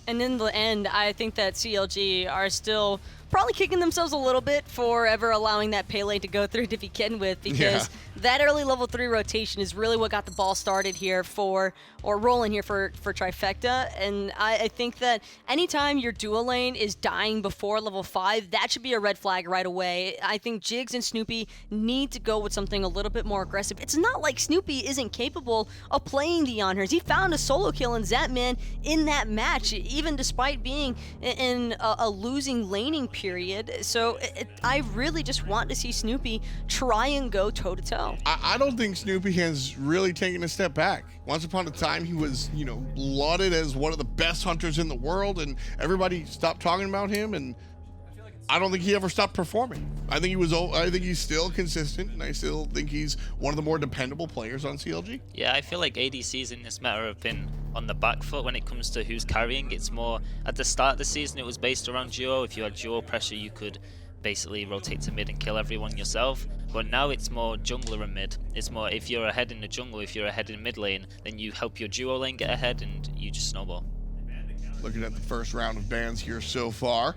And in the end, I think that CLG are still probably kicking themselves a little bit for ever allowing that Pele to go through to begin with, because that early level 3 rotation is really what got the ball started here rolling here for Trifecta. And I think that anytime your dual lane is dying before level 5, that should be a red flag right away. I think Jigz and Snoopy need to go with something a little bit more aggressive. It's not like Snoopy isn't capable of playing the honors. He found a solo kill in Zapman in that match, even despite being in a losing laning period. So I really just want to see Snoopy try and go toe-to-toe. I don't think Snoopy has really taken a step back. Once upon a time, he was, lauded as one of the best hunters in the world, and everybody stopped talking about him, and I don't think he ever stopped performing. I think he's still consistent, and I still think he's one of the more dependable players on CLG. Yeah, I feel like ADCs in this meta have been on the back foot when it comes to who's carrying. It's more, at the start of the season, it was based around duo. If you had duo pressure, you could basically rotate to mid and kill everyone yourself. But now it's more jungler and mid. It's more, if you're ahead in the jungle, if you're ahead in mid lane, then you help your duo lane get ahead, and you just snowball. Looking at the first round of bans here so far,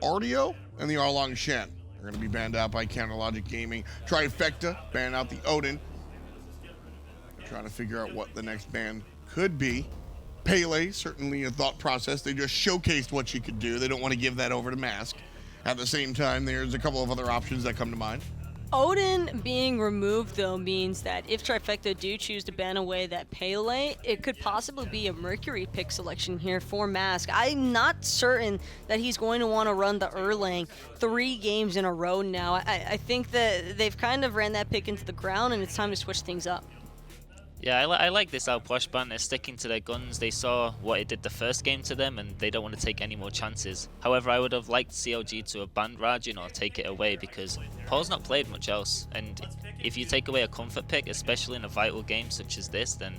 Artio and the Arlong Shen are going to be banned out by Counterlogic Gaming. Trifecta ban out the Odin. They're trying to figure out what the next ban could be. Pele, certainly a thought process. They just showcased what she could do. They don't want to give that over to Mask. At the same time, there's a couple of other options that come to mind. Odin being removed, though, means that if Trifecta do choose to ban away that Pele, it could possibly be a Mercury pick selection here for Mask. I'm not certain that he's going to want to run the Erlang 3 games in a row now. I think that they've kind of ran that pick into the ground, and it's time to switch things up. Yeah, I like this outpush ban. They're sticking to their guns. They saw what it did the first game to them, and they don't want to take any more chances. However, I would have liked CLG to have banned Rajin or take it away, because Paul's not played much else. And if you take away a comfort pick, especially in a vital game such as this, then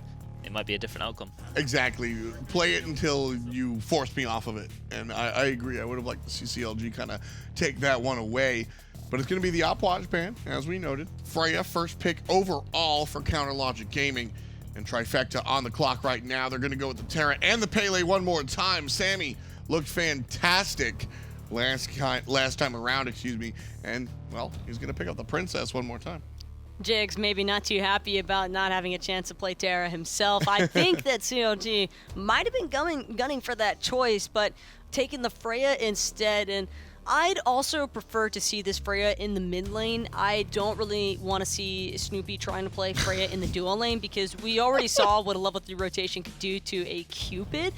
it might be a different outcome. Exactly. Play it until you force me off of it. And I agree. I would have liked to see CLG kind of take that one away. But it's going to be the Opwatch ban, as we noted. Freya, first pick overall for Counterlogic Gaming. And Trifecta on the clock right now. They're going to go with the Terra and the Pele one more time. Sammy looked fantastic last time around, And, well, he's going to pick up the Princess one more time. Jigz maybe not too happy about not having a chance to play Terra himself. I think that CLG might have been gunning for that choice, but taking the Freya instead. And I'd also prefer to see this Freya in the mid lane. I don't really want to see Snoopy trying to play Freya in the dual lane, because we already saw what a level 3 rotation could do to a Cupid.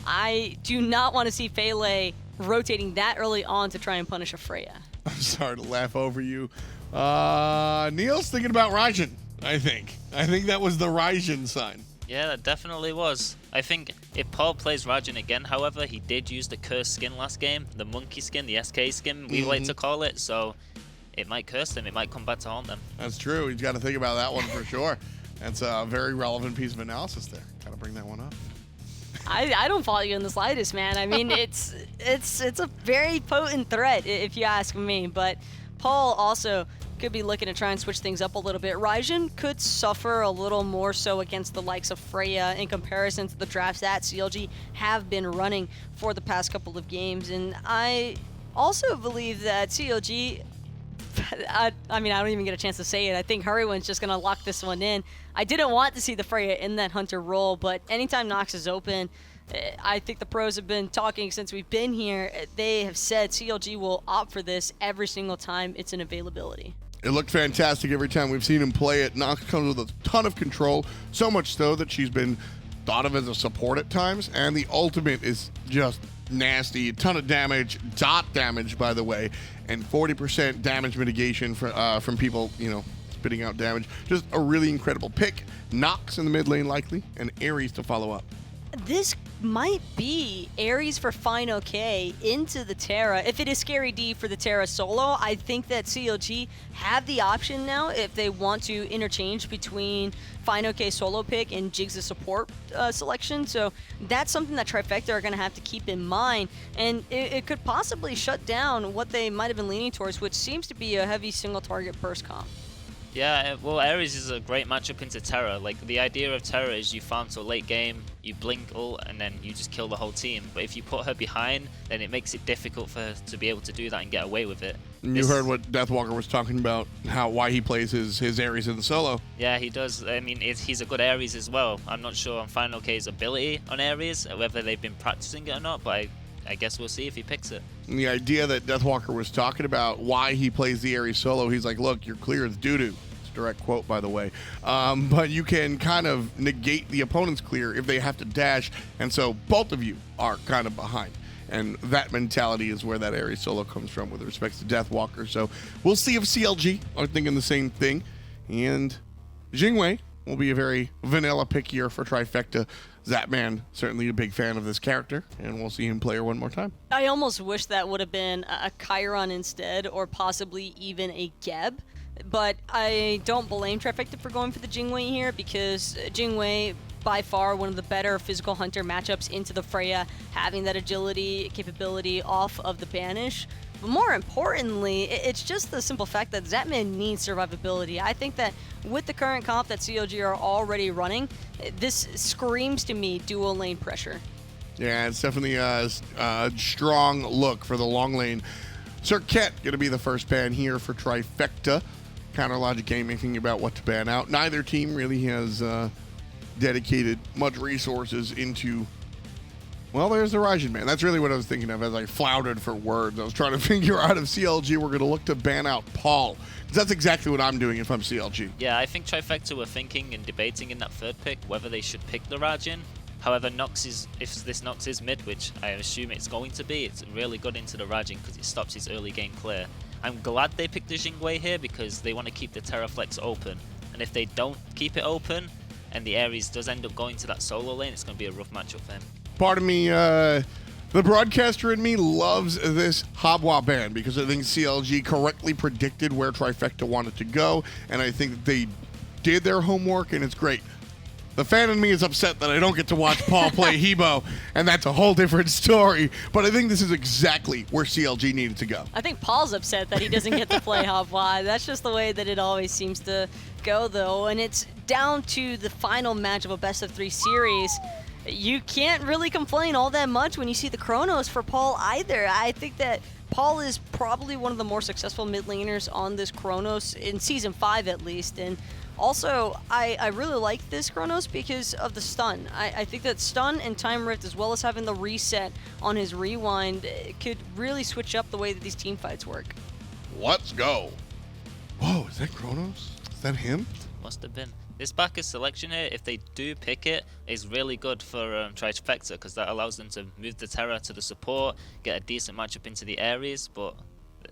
I do not want to see Pele rotating that early on to try and punish a Freya. I'm sorry to laugh over you. Neil's thinking about Rajin, I think. I think that was the Rajin sign. Yeah, that definitely was. I think if Paul plays Rajin again, however, he did use the cursed skin last game, the monkey skin, the SK skin, we like to call it, so it might curse them, it might come back to haunt them. That's true. He's got to think about that one for sure. That's a very relevant piece of analysis there. Got to bring that one up. I don't follow you in the slightest, man. I mean, it's a very potent threat, if you ask me, but Paul also could be looking to try and switch things up a little bit. Rajin could suffer a little more so against the likes of Freya in comparison to the drafts that CLG have been running for the past couple of games. And I also believe that CLG, I mean, I don't even get a chance to say it. I think Hurriwind's just going to lock this one in. I didn't want to see the Freya in that Hunter role, but anytime Nox is open, I think the pros have been talking since we've been here. They have said CLG will opt for this every single time it's an availability. It looked fantastic every time we've seen him play it. Nox comes with a ton of control, so much so that she's been thought of as a support at times, and the ultimate is just nasty. A ton of damage, dot damage, by the way, and 40% damage mitigation from people, spitting out damage. Just a really incredible pick. Nox in the mid lane likely, and Ares to follow up. This might be Ares for fineokay into the Terra. If it is Scary D for the Terra solo, I think that CLG have the option now if they want to interchange between fineokay solo pick and Jigz' support selection. So that's something that Trifecta are going to have to keep in mind, and it could possibly shut down what they might have been leaning towards, which seems to be a heavy single target burst comp. Yeah, well, Ares is a great matchup into Terra. Like, the idea of Terra is you farm till late game, you blink ult, and then you just kill the whole team. But if you put her behind, then it makes it difficult for her to be able to do that and get away with it. You heard what Deathwalker was talking about, why he plays his Ares in the solo. Yeah, he does. I mean, he's a good Ares as well. I'm not sure on fineokay's ability on Ares, whether they've been practicing it or not, but I guess we'll see if he picks it. And the idea that Deathwalker was talking about, why he plays the Ares solo, he's like, look, you're clear as doo-doo. It's a direct quote, by the way. But you can kind of negate the opponent's clear if they have to dash, and so both of you are kind of behind. And that mentality is where that Ares solo comes from with respect to Deathwalker. So we'll see if CLG are thinking the same thing. And Jing will be a very vanilla pick here for Trifecta. Zapman, certainly a big fan of this character, and we'll see him play her one more time. I almost wish that would have been a Chiron instead, or possibly even a Geb. But I don't blame Trifecta for going for the Jing here, because Jing by far one of the better physical hunter matchups into the Freya, having that agility capability off of the banish. But more importantly, it's just the simple fact that Zapman needs survivability. I think that with the current comp that CLG are already running, this screams to me dual lane pressure. Yeah, it's definitely a strong look for the long lane. Cirquet going to be the first ban here for Trifecta. Counter Logic Gaming thinking about what to ban out. Neither team really has dedicated much resources into, well, there's the Raijin, man. That's really what I was thinking of as I floundered for words. I was trying to figure out if CLG were going to look to ban out Paul. Because that's exactly what I'm doing if I'm CLG. Yeah, I think Trifecta were thinking and debating in that third pick whether they should pick the Raijin. However, if this Nox is mid, which I assume it's going to be, it's really good into the Raijin because it stops his early game clear. I'm glad they picked the Jing here because they want to keep the Terra flex open. And if they don't keep it open, and the Ares does end up going to that solo lane, it's going to be a rough matchup for him. Part of me, the broadcaster in me loves this Habwa ban because I think CLG correctly predicted where Trifecta wanted to go, and I think that they did their homework, and it's great. The fan in me is upset that I don't get to watch Paul play Hebo, and that's a whole different story, but I think this is exactly where CLG needed to go. I think Paul's upset that he doesn't get to play Habwa. That's just the way that it always seems to go, though, and it's down to the final match of a best-of-3 series. You can't really complain all that much when you see the Chronos for Paul either. I think that Paul is probably one of the more successful mid laners on this Chronos, in Season 5 at least, and also, I really like this Chronos because of the stun. I think that stun and time rift, as well as having the reset on his rewind, could really switch up the way that these team fights work. Let's go. Whoa, is that Chronos? Is that him? Must have been. This backer selection here, if they do pick it, is really good for Trifecta because that allows them to move the Terra to the support, get a decent matchup into the Ares, but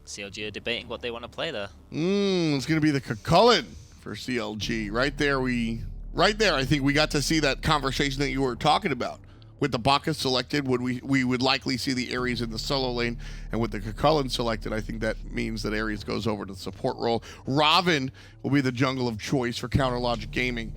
CLG are debating what they want to play there. It's going to be the Chulainn for CLG. Right there, I think we got to see that conversation that you were talking about. With the Bacchus selected, we would likely see the Ares in the solo lane, and with the Chulainn selected, I think that means that Ares goes over to the support role. Ravana will be the jungle of choice for Counter Logic Gaming.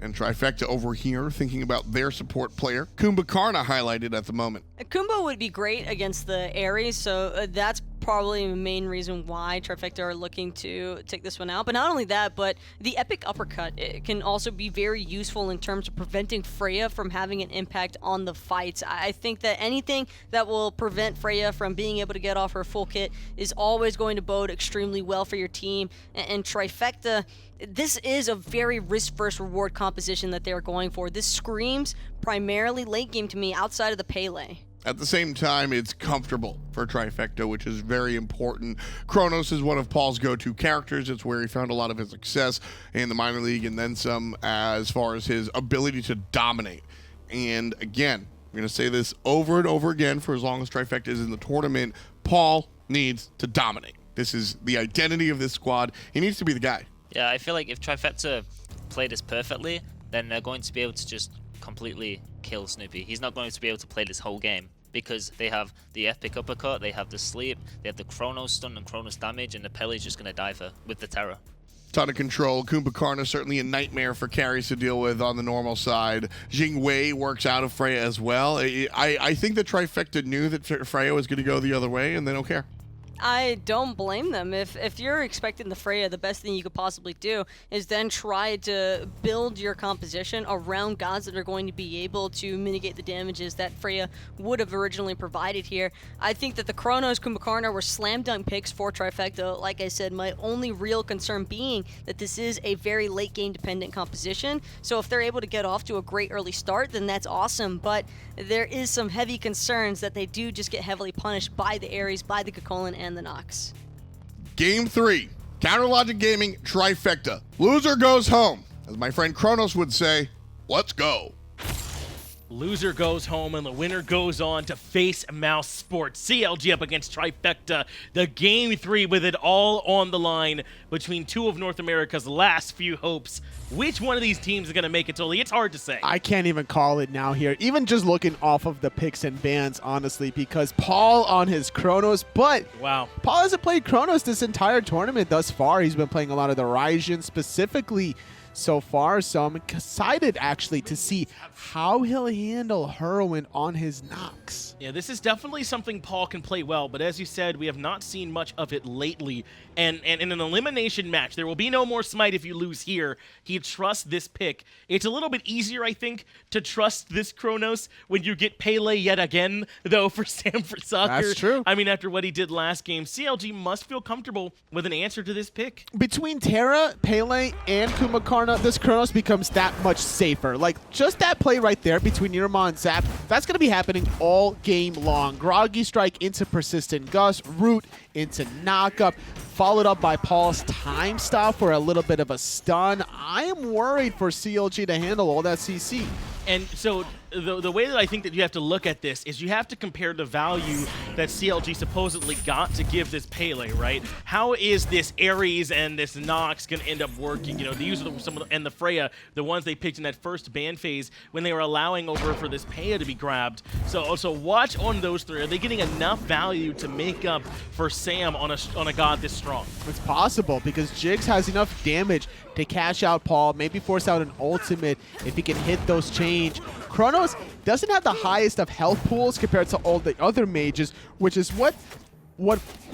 And Trifecta over here thinking about their support player. Kumbhakarna highlighted at the moment. Kumbha would be great against the Ares, so that's probably the main reason why Trifecta are looking to take this one out. But not only that, but the Epic Uppercut, it can also be very useful in terms of preventing Freya from having an impact on the fights. I think that anything that will prevent Freya from being able to get off her full kit is always going to bode extremely well for your team. And Trifecta, this is a very risk versus reward composition that they're going for. This screams primarily late game to me outside of the Pele. At the same time, it's comfortable for Trifecta, which is very important. Chronos is one of Paul's go-to characters. It's where he found a lot of his success in the minor league and then some as far as his ability to dominate. And again, I'm going to say this over and over again for as long as Trifecta is in the tournament, Paul needs to dominate. This is the identity of this squad. He needs to be the guy. Yeah, I feel like if Trifecta play this perfectly, then they're going to be able to just completely kill Snoopy. He's not going to be able to play this whole game because they have the Epic Uppercut, they have the Sleep, they have the Chronos stun and Chronos damage, and the Pele's just going to die with the Terra. Ton of control. Kumbhakarna certainly a nightmare for carries to deal with on the normal side. Jing works out of Freya as well. I think that Trifecta knew that Freya was going to go the other way, and they don't care. I don't blame them. If you're expecting the Freya, the best thing you could possibly do is then try to build your composition around gods that are going to be able to mitigate the damages that Freya would have originally provided here. I think that the Chronos, Kumbhakarna were slam dunk picks for Trifecta. Like I said, my only real concern being that this is a very late game dependent composition. So if they're able to get off to a great early start, then that's awesome. But there is some heavy concerns that they do just get heavily punished by the Ares, by the Kukulkan, and the Nox. Game 3, Counterlogic Gaming Trifecta. Loser goes home. As my friend Chronos would say, let's go. Loser goes home and the winner goes on to face Mouse Sports. CLG up against Trifecta. The Game 3 with it all on the line between two of North America's last few hopes. Which one of these teams is going to make it, Tully? It's hard to say. I can't even call it now here. Even just looking off of the picks and bans, honestly, because Paul on his Chronos, but Wow. Paul hasn't played Chronos this entire tournament thus far. He's been playing a lot of the Ryzen specifically so far, so I'm excited actually to see how he'll handle Hurriwind on his Nox. Yeah, this is definitely something Paul can play well, but as you said, we have not seen much of it lately. And in an elimination match, there will be no more Smite if you lose here. He trusts this pick. It's a little bit easier, I think, to trust this Chronos when you get Pele yet again, though, for Stanford Soccer. That's true. I mean, after what he did last game, CLG must feel comfortable with an answer to this pick. Between Terra, Pele, and Kumbhakarna, this Chronos becomes that much safer. Like, just that play right there between NeiruMah and Zap, that's going to be happening all game long. Groggy Strike into Persistent Gust, Root into Knockup, followed up by Paul's Time Stop for a little bit of a stun. I am worried for CLG to handle all that CC. And so the way that I think that you have to look at this is you have to compare the value that CLG supposedly got to give this Pele, right? How is this Ares and this Nox going to end up working? You know, the use of some of the, and the Freya, the ones they picked in that first ban phase when they were allowing over for this Pele to be grabbed. So watch on those three. Are they getting enough value to make up for Sam on a god this strong? It's possible because Jigz has enough damage to cash out Paul, maybe force out an ultimate if he can hit those change. Chronos doesn't have the highest of health pools compared to all the other mages, which is what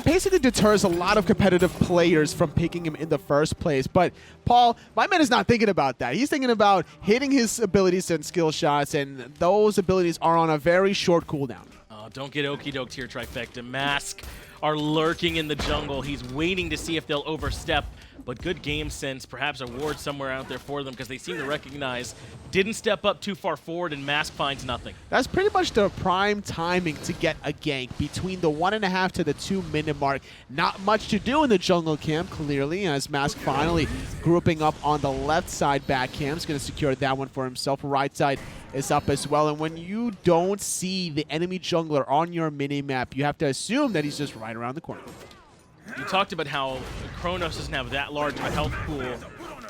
basically deters a lot of competitive players from picking him in the first place. But Paul, my man is not thinking about that. He's thinking about hitting his abilities and skill shots, and those abilities are on a very short cooldown. Oh, don't get okey-doked here, Trifecta. Mask are lurking in the jungle. He's waiting to see if they'll overstep, but good game sense, perhaps a ward somewhere out there for them because they seem to recognize didn't step up too far forward and Mask finds nothing. That's pretty much the prime timing to get a gank between the 1.5 to the 2 minute mark. Not much to do in the jungle camp, clearly, as Mask finally grouping up on the left side back camp. He's going to secure that one for himself. Right side is up as well, and when you don't see the enemy jungler on your mini-map, you have to assume that he's just right around the corner. You talked about how Chronos doesn't have that large of a health pool.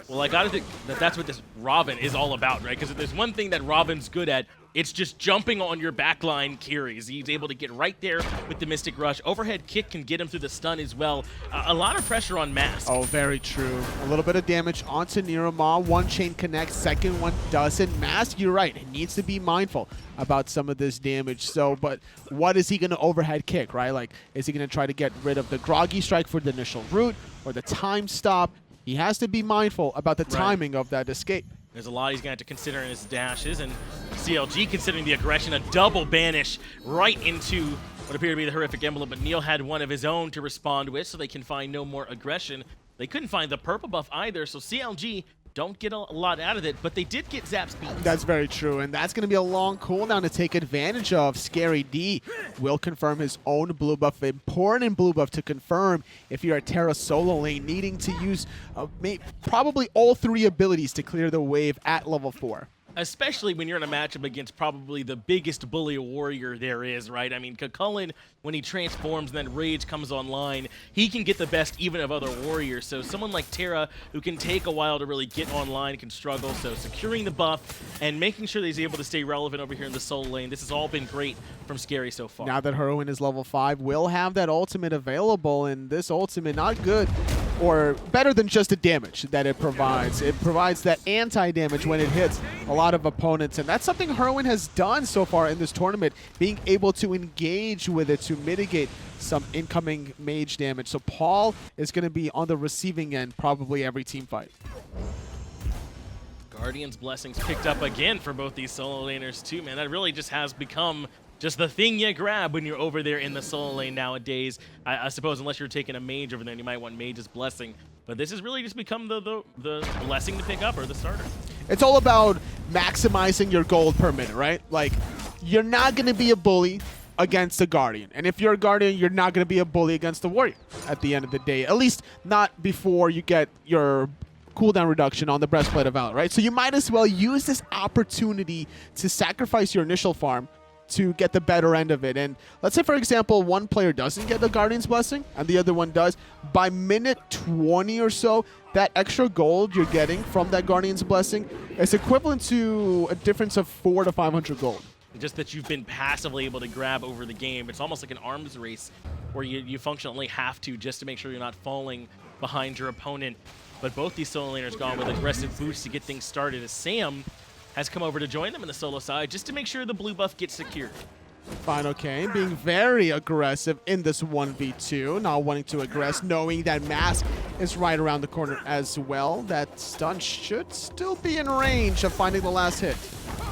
Well, I gotta think that that's what this Robin is all about, right? Because if there's one thing that Robin's good at, it's just jumping on your backline carries. He's able to get right there with the Mystic Rush. Overhead kick can get him through the stun as well. A lot of pressure on Mask. Oh, very true. A little bit of damage onto NeiruMah. One chain connects, second one doesn't. Mask, you're right. He needs to be mindful about some of this damage. So, but what is he going to overhead kick, right? Like, is he going to try to get rid of the Groggy Strike for the initial root or the time stop? He has to be mindful about the timing of that escape. There's a lot he's going to have to consider in his dashes, and CLG considering the aggression, a double banish right into what appeared to be the horrific emblem, but Neil had one of his own to respond with, so they can find no more aggression. They couldn't find the purple buff either, so CLG don't get a lot out of it, but they did get Zap speed. That's very true, and that's going to be a long cooldown to take advantage of. Scary D will confirm his own blue buff, important blue buff to confirm if you're a Terra solo lane, needing to use probably all three abilities to clear the wave at level 4. Especially when you're in a matchup against probably the biggest bully warrior there is, right? I mean, Kukulkan, when he transforms and then Rage comes online, he can get the best even of other warriors. So someone like Terra, who can take a while to really get online, can struggle. So securing the buff and making sure that he's able to stay relevant over here in the solo lane, this has all been great from Scary so far. Now that Hurriwind is level 5, will have that ultimate available, and this ultimate not good or better than just the damage that it provides. It provides that anti-damage when it hits a lot of opponents, and that's something Hurriwind has done so far in this tournament, being able to engage with it to mitigate some incoming mage damage. So Paul is going to be on the receiving end probably every team fight. Guardian's Blessings picked up again for both these solo laners too, man. That really just has become just the thing you grab when you're over there in the solo lane nowadays. I suppose unless you're taking a mage over there, you might want Mage's Blessing. But this has really just become the blessing to pick up, or the starter. It's all about maximizing your gold per minute, right? Like, you're not going to be a bully against a Guardian. And if you're a Guardian, you're not going to be a bully against the Warrior at the end of the day. At least not before you get your cooldown reduction on the Breastplate of Valor, right? So you might as well use this opportunity to sacrifice your initial farm to get the better end of it. And let's say, for example, one player doesn't get the Guardian's Blessing and the other one does. By minute 20 or so, that extra gold you're getting from that Guardian's Blessing is equivalent to a difference of 400 to 500 gold. Just that you've been passively able to grab over the game. It's almost like an arms race where you functionally have to, just to make sure you're not falling behind your opponent. But both these solo laners gone with aggressive boots to get things started, as Sam has come over to join them in the solo side just to make sure the blue buff gets secured. fineokay being very aggressive in this 1v2, not wanting to aggress, knowing that Mask is right around the corner as well. That stun should still be in range of finding the last hit.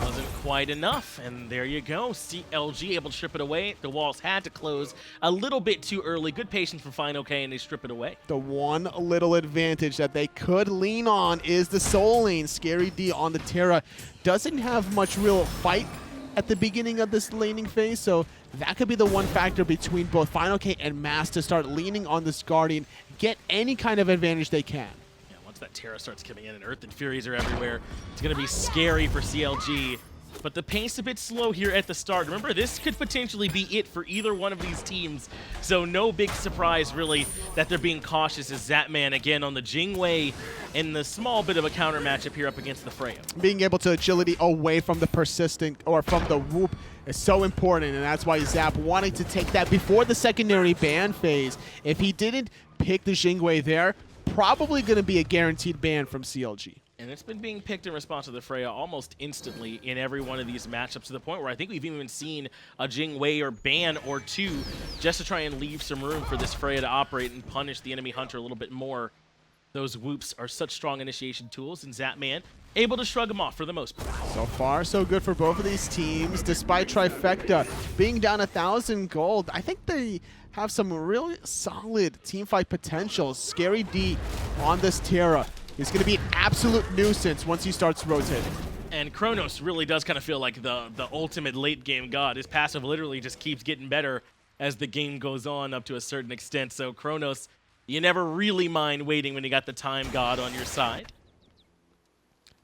Wasn't quite enough, and there you go. CLG able to strip it away. The walls had to close a little bit too early. Good patience from fineokay, and they strip it away. The one little advantage that they could lean on is the soul lane. Scary D on the Terra doesn't have much real fight at the beginning of this laning phase, so that could be the one factor between both fineokay and Mask to start leaning on this Guardian, get any kind of advantage they can. Yeah, once that Terra starts coming in and Earth and Furies are everywhere, it's going to be scary for CLG. But the pace a bit slow here at the start. Remember, this could potentially be it for either one of these teams. So no big surprise, really, that they're being cautious as Zapman again on the Jing way in the small bit of a counter matchup here up against the Freya. Being able to agility away from the persistent or from the whoop is so important, and that's why Zap wanting to take that before the secondary ban phase. If he didn't pick the Jing way there, probably going to be a guaranteed ban from CLG. And it's been being picked in response to the Freya almost instantly in every one of these matchups, to the point where I think we've even seen a Jing Wei or ban or two just to try and leave some room for this Freya to operate and punish the enemy hunter a little bit more. Those whoops are such strong initiation tools, and Zapman able to shrug them off for the most part. So far, so good for both of these teams. Despite Trifecta being down 1,000 gold, I think they have some really solid teamfight potential. Scary D on this Terra is going to be an absolute nuisance once he starts rotating. And Chronos really does kind of feel like the ultimate late game god. His passive literally just keeps getting better as the game goes on up to a certain extent. So Chronos, you never really mind waiting when you got the time god on your side.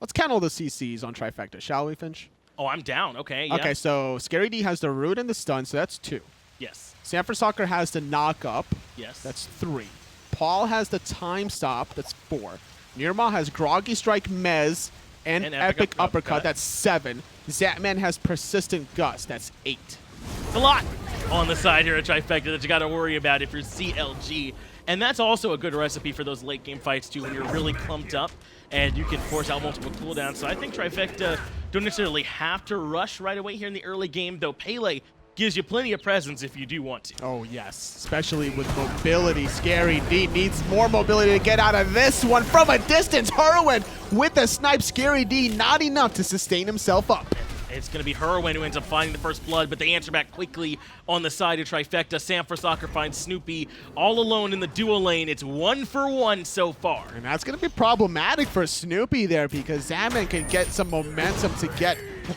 Let's count all the CCs on Trifecta, shall we, Finch? Oh, I'm down. Okay, yeah. Okay, so Scary D has the root and the stun, so that's 2. Yes. Sanford Soccer has the knock up. Yes. That's 3. Paul has the time stop. That's 4. NeiruMah has Groggy Strike Mez and Epic Uppercut. That's 7. Zapman has Persistent Gust. That's 8. It's a lot on the side here at Trifecta that you got to worry about if you're CLG. And that's also a good recipe for those late game fights too, when you're really clumped up and you can force out multiple cooldowns. So I think Trifecta don't necessarily have to rush right away here in the early game, though Pele gives you plenty of presence if you do want to. Oh, yes. Especially with mobility. Scary D needs more mobility to get out of this one from a distance. Hurriwind with the snipe. Scary D not enough to sustain himself up. It's going to be Hurriwind who ends up finding the first blood, but they answer back quickly on the side of Trifecta. Sam for Soccer finds Snoopy all alone in the dual lane. It's 1 for 1 so far. And that's going to be problematic for Snoopy there, because Zapman can get some momentum to get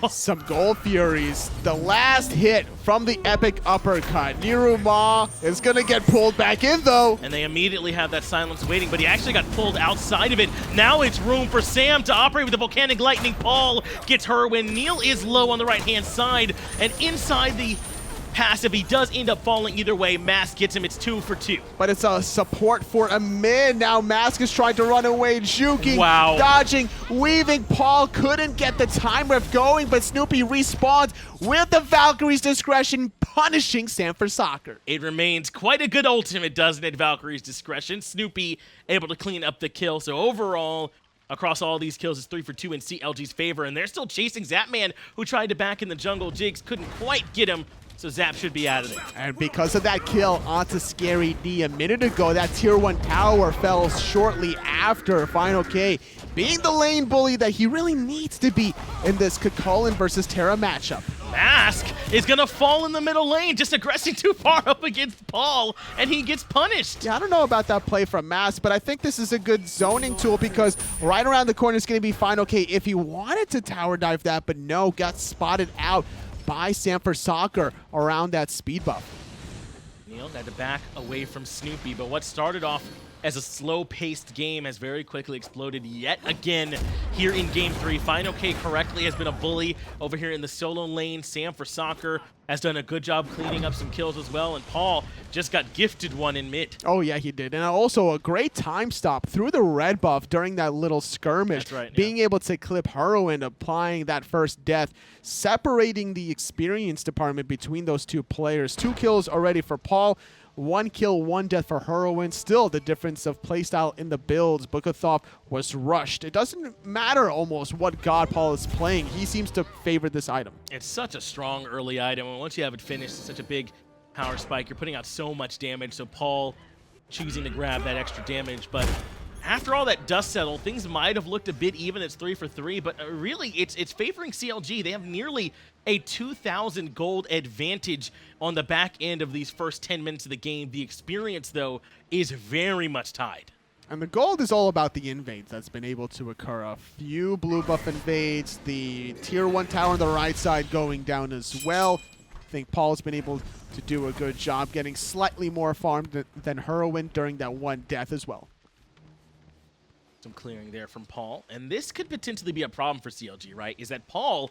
some Gold Furies. The last hit from the Epic Uppercut. NeiruMah is going to get pulled back in, though. And they immediately have that silence waiting, but he actually got pulled outside of it. Now it's room for Sam to operate with the Volcanic Lightning. Paul gets Hurriwind. Neil is low on the right-hand side, and inside the passive, he does end up falling either way. Mask gets him. It's 2 for 2. But it's a support for a mid. Now Mask is trying to run away, juking, wow, dodging, weaving. Paul couldn't get the time ref going, but Snoopy respawns with the Valkyrie's discretion, punishing Sanford Soccer. It remains quite a good ultimate, doesn't it? Valkyrie's discretion. Snoopy able to clean up the kill. So overall, across all these kills, it's 3 for 2 in CLG's favor. And they're still chasing Zapman, who tried to back in the jungle. Jigz couldn't quite get him. So Zap should be out of there. And because of that kill onto Scary D a minute ago, that tier 1 tower fell shortly after fineokay being the lane bully that he really needs to be in this Chulainn versus Terra matchup. Mask is going to fall in the middle lane, just aggressing too far up against Paul, and he gets punished. Yeah, I don't know about that play from Mask, but I think this is a good zoning tool because right around the corner is going to be fineokay if he wanted to tower dive that, but no, got spotted out by Sanford Soccer around that speed buff. Neil had to back away from Snoopy, but what started off as a slow-paced game has very quickly exploded yet again here in Game 3. fineokay correctly has been a bully over here in the solo lane. Sanford Soccer has done a good job cleaning up some kills as well, and Paul just got gifted one in mid. Oh yeah, he did. And also a great time stop through the red buff during that little skirmish. That's right, being able to clip Hurriwind, applying that first death, separating the experience department between those two players. 2 kills already for Paul. 1 kill, 1 death for Hurriwind. Still the difference of playstyle in the builds. Book of Thoth was rushed. It doesn't matter almost what god Paul is playing. He seems to favor this item. It's such a strong early item, and once you have it finished, it's such a big power spike. You're putting out so much damage, so Paul choosing to grab that extra damage. But after all that dust settled, things might have looked a bit even. It's 3 for 3, but really it's favoring CLG. They have nearly a 2,000 gold advantage on the back end of these first 10 minutes of the game. The experience, though, is very much tied. And the gold is all about the invades that's been able to occur. A few blue buff invades, the tier 1 tower on the right side going down as well. I think Paul's been able to do a good job getting slightly more farmed than Hurriwind during that 1 death as well. Some clearing there from Paul. And this could potentially be a problem for CLG, right? Is that Paul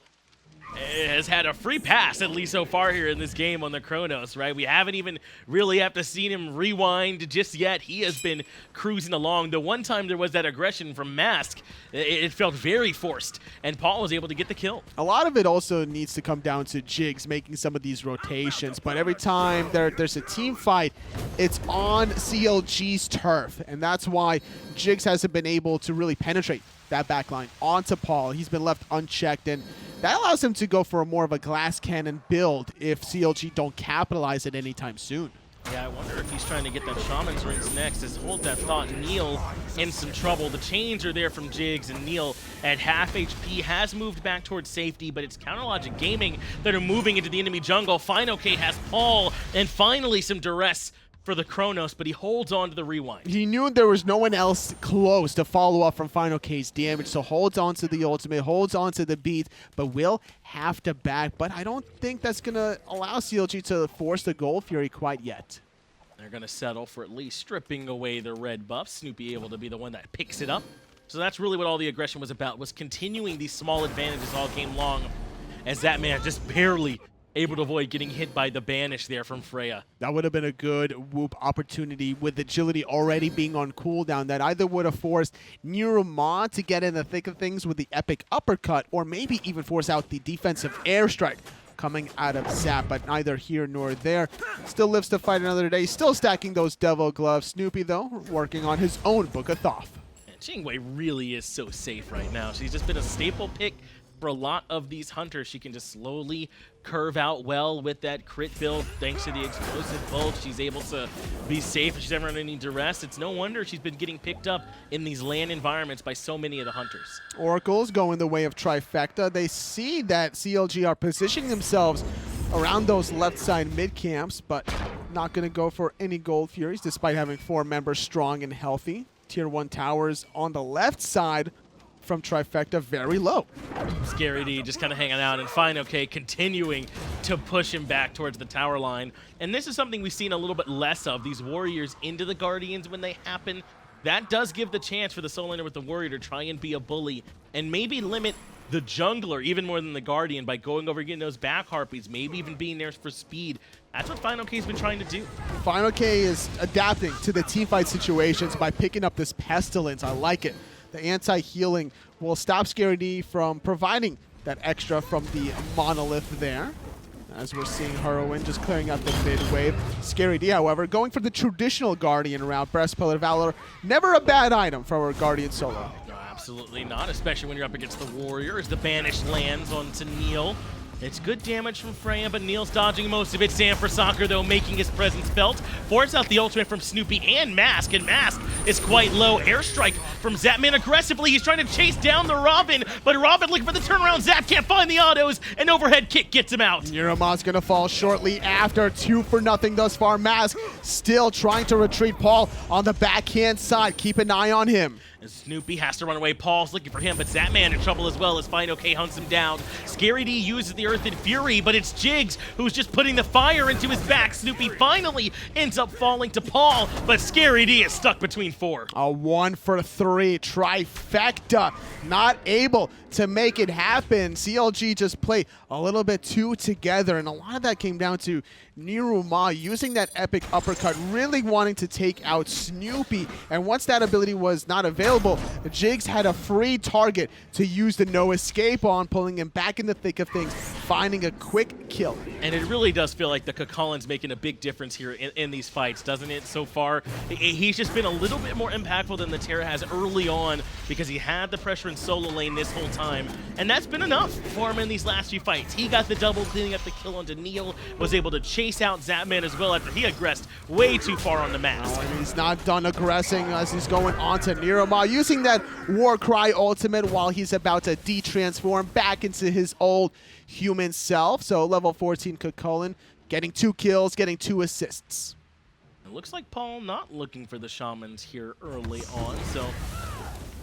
has had a free pass, at least so far here in this game on the Chronos, right? We haven't even really have to seen him rewind just yet. He has been cruising along. The one time there was that aggression from Mask, it felt very forced, and Paul was able to get the kill. A lot of it also needs to come down to Jigz making some of these rotations, but every time there's a team fight, it's on CLG's turf, and that's why Jigz hasn't been able to really penetrate that backline onto Paul. He's been left unchecked, and that allows him to go for more of a glass cannon build if CLG don't capitalize it anytime soon. Yeah, I wonder if he's trying to get that Shaman's Rings next. As hold that thought, Neil in some trouble. The chains are there from Jigz, and Neil at half HP has moved back towards safety, but it's Counterlogic Gaming that are moving into the enemy jungle. fineokay has Paul, and finally some duress for the Chronos, but he holds on to the rewind. He knew there was no one else close to follow up from fineokay's damage, so holds on to the ultimate, holds on to the beat, but will have to back. But I don't think that's going to allow CLG to force the Gold Fury quite yet. They're going to settle for at least stripping away the red buff. Snoopy able to be the one that picks it up. So that's really what all the aggression was about, was continuing these small advantages all game long, as that man just barely able to avoid getting hit by the banish there from Freya. That would have been a good whoop opportunity with agility already being on cooldown. That either would have forced NeiruMah to get in the thick of things with the epic uppercut, or maybe even force out the defensive airstrike coming out of Zap, but neither here nor there. Still lives to fight another day, still stacking those devil gloves. Snoopy, though, working on his own Book of Thoth. And Jingwei really is so safe right now. She's just been a staple pick for a lot of these hunters. She can just slowly curve out well with that crit build. Thanks to the explosive bolt, she's able to be safe if she's ever under any duress. It's no wonder she's been getting picked up in these LAN environments by so many of the hunters. Oracles going the way of Trifecta. They see that CLG are positioning themselves around those left side mid camps, but not going to go for any Gold Furies despite having 4 members strong and healthy. Tier 1 towers on the left side from Trifecta very low. Scary D just kind of hanging out, and fineokay continuing to push him back towards the tower line. And this is something we've seen a little bit less of, these warriors into the Guardians when they happen. That does give the chance for the solo laner with the warrior to try and be a bully and maybe limit the jungler even more than the Guardian by going over getting those back harpies, maybe even being there for speed. That's what fineokay's been trying to do. fineokay is adapting to the teamfight situations by picking up this Pestilence. I like it. The anti-healing will stop Scary D from providing that extra from the monolith there. as we're seeing Hurriwind just clearing out the mid wave. Scary D, however, going for the traditional Guardian route. Breastplate of Valor, never a bad item for our Guardian solo. No, absolutely not, especially when you're up against the Warrior as the banish lands onto Neil. It's good damage from Freya, but Neil's dodging most of it. Sam for Soccer, though, making his presence felt. Force out the ultimate from Snoopy and Mask is quite low. Airstrike from Zapman aggressively. He's trying to chase down the Robin, but Robin looking for the turnaround. Zap can't find the autos. An overhead kick gets him out. NeiruMah's gonna fall shortly after. 2 for nothing thus far. Mask still trying to retreat. Paul on the backhand side. Keep an eye on him. And Snoopy has to run away. Paul's looking for him, but Zapman in trouble as well as fineokay hunts him down. Scary D uses the Earth in Fury, but it's Jigz who's just putting the fire into his back. Snoopy finally ends up falling to Paul, but Scary D is stuck between 4. A 1 for 3 trifecta, not able to make it happen. CLG just play a little bit too together, and a lot of that came down to NeiruMah using that epic uppercut, really wanting to take out Snoopy. And once that ability was not available, Jigz had a free target to use the no escape on, pulling him back in the thick of things, finding a quick kill. And it really does feel like the Chulainn making a big difference here in these fights, doesn't it? So far, he's just been a little bit more impactful than the Terra has early on because he had the pressure in solo lane this whole time. And that's been enough for him in these last few fights. He got the double, cleaning up the kill onto Neil, was able to chase out Zapman as well after he aggressed way too far on the Mask. And he's not done aggressing as he's going on to NeiruMah, using that Warcry ultimate while he's about to de-transform back into his old human self. So level 14 Chulainn getting 2 kills, getting 2 assists. It looks like Paul not looking for the Shamans here early on, so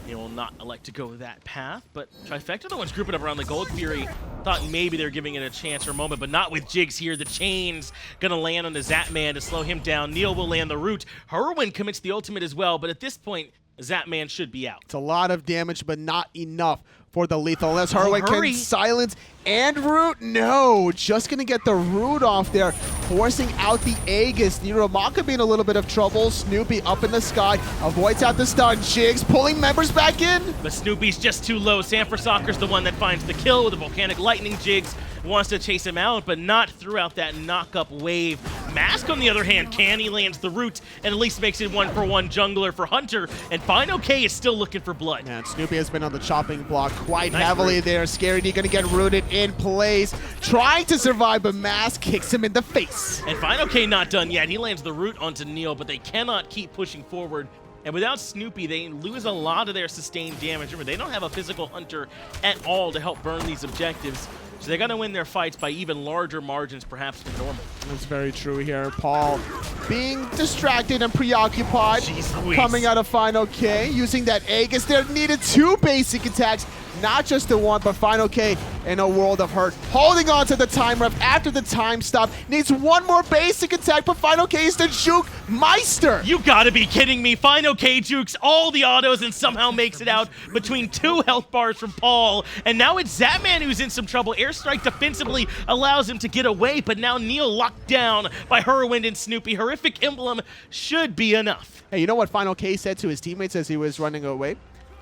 he will not elect to go that path. But Trifecta, the ones grouping up around the Gold Fury, thought maybe they're giving it a chance for a moment, but not with Jigz here. The chain's gonna land on the Zapman to slow him down. Neil will land the root. Hurriwind commits the ultimate as well, but at this point, Zapman should be out. It's a lot of damage, but not enough for the lethal. Unless Hurriwind can silence and root. No, just going to get the root off there, forcing out the Aegis. NeiruMah could be in a little bit of trouble. Snoopy up in the sky, avoids out the stun. Jigz pulling members back in. But Snoopy's just too low. Sam for Soccer's the one that finds the kill with the Volcanic Lightning. Jigz wants to chase him out, but not throughout that knock-up wave. Mask, on the other hand, he lands the root and at least makes it 1-for-1 jungler for Hunter, and fineokay is still looking for blood. And Snoopy has been on the chopping block quite heavily there. Scary D gonna get rooted in place, trying to survive, but Mask kicks him in the face. And fineokay not done yet. He lands the root onto Neil, but they cannot keep pushing forward. And without Snoopy, they lose a lot of their sustained damage. Remember, they don't have a physical Hunter at all to help burn these objectives. So they got to win their fights by even larger margins, perhaps, than normal. That's very true here. Paul being distracted and preoccupied, Jeez, coming out of fineokay, using that Aegis there. Needed 2 basic attacks, not just the 1, but fineokay in a world of hurt. Holding on to the time ref after the time stop. Needs 1 more basic attack, but fineokay is the juke meister. You gotta be kidding me. fineokay jukes all the autos and somehow makes it out between 2 health bars from Paul. And now it's Zapman who's in some trouble. Airstrike defensively allows him to get away, but now Neil locked down by Hurriwind and Snoopy. Horrific Emblem should be enough. Hey, you know what fineokay said to his teammates as he was running away?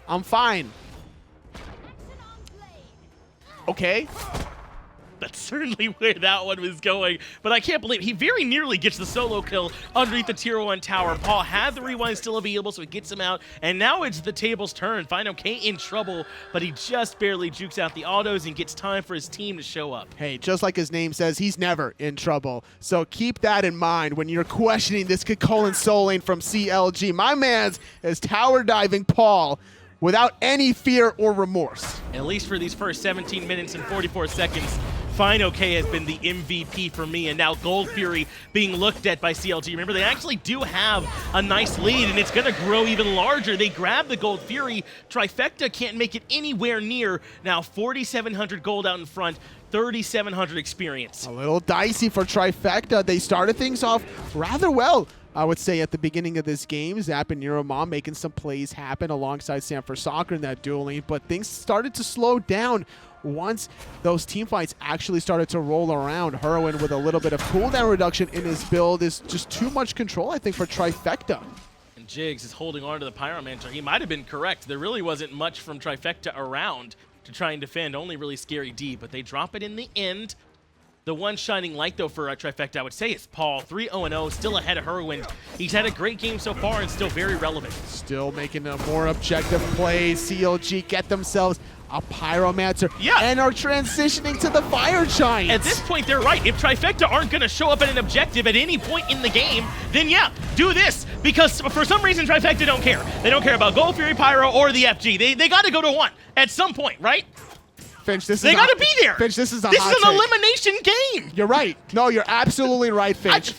I'm fine. Okay. That's certainly where that one was going, but I can't believe he very nearly gets the solo kill underneath the tier 1 tower. Paul had the rewind still available, so he gets him out, and now it's the table's turn. fineokay in trouble, but he just barely jukes out the autos and gets time for his team to show up. Hey, just like his name says, he's never in trouble. So keep that in mind when you're questioning this Chulainn solo lane from CLG. My man's is tower diving Paul without any fear or remorse. At least for these first 17 minutes and 44 seconds, fineokay has been the MVP for me, and now Gold Fury being looked at by CLG. Remember, they actually do have a nice lead, and it's going to grow even larger. They grab the Gold Fury. Trifecta can't make it anywhere near. Now 4,700 gold out in front, 3,700 experience. A little dicey for Trifecta. They started things off rather well, I would say, at the beginning of this game. Zap and NeiruMah making some plays happen alongside Sam for Soccer in that duel lane, but things started to slow down once those team fights actually started to roll around. Hurriwind with a little bit of cooldown reduction in his build is just too much control, I think, for Trifecta. And Jigz is holding on to the Pyromancer. He might have been correct. There really wasn't much from Trifecta around to try and defend, only really Scary D, but they drop it in the end. The one shining light, though, for Trifecta, I would say, is Paul. 3-0-0, still ahead of Hurriwind. He's had a great game so far and still very relevant. Still making a more objective play. CLG get themselves a Pyromancer and are transitioning to the Fire Giant. At this point, they're right. If Trifecta aren't going to show up at an objective at any point in the game, then yeah, do this. Because for some reason, Trifecta don't care. They don't care about Gold Fury, Pyro, or the FG. They got to go to one at some point, right? Finch, they got to be there. Finch, this is an elimination game. You're right. No, you're absolutely right, Finch.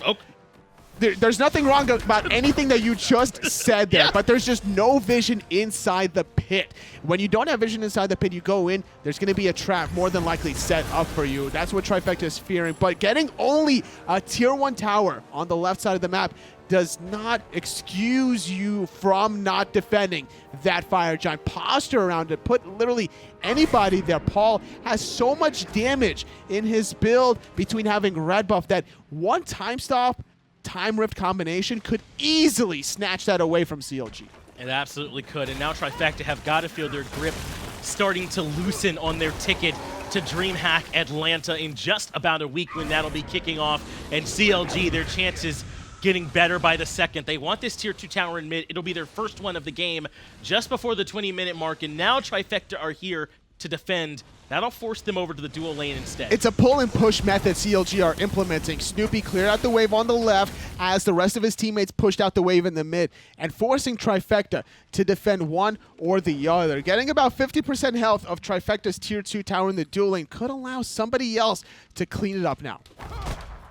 There's nothing wrong about anything that you just said there, but there's just no vision inside the pit. When you don't have vision inside the pit, you go in, there's going to be a trap more than likely set up for you. That's what Trifecta is fearing. But getting only a tier 1 tower on the left side of the map does not excuse you from not defending that Fire Giant. Posture around it, put literally anybody there. Paul has so much damage in his build between having red buff that one time stop, time rift combination could easily snatch that away from CLG. It absolutely could, and now Trifecta have got to feel their grip starting to loosen on their ticket to DreamHack Atlanta in just about a week when that'll be kicking off, and CLG, their chances getting better by the second. They want this tier 2 tower in mid. It'll be their first one of the game just before the 20-minute mark, and now Trifecta are here to defend. That'll force them over to the dual lane instead. It's a pull and push method CLG are implementing. Snoopy cleared out the wave on the left as the rest of his teammates pushed out the wave in the mid and forcing Trifecta to defend one or the other. Getting about 50% health of Trifecta's tier 2 tower in the dual lane could allow somebody else to clean it up now.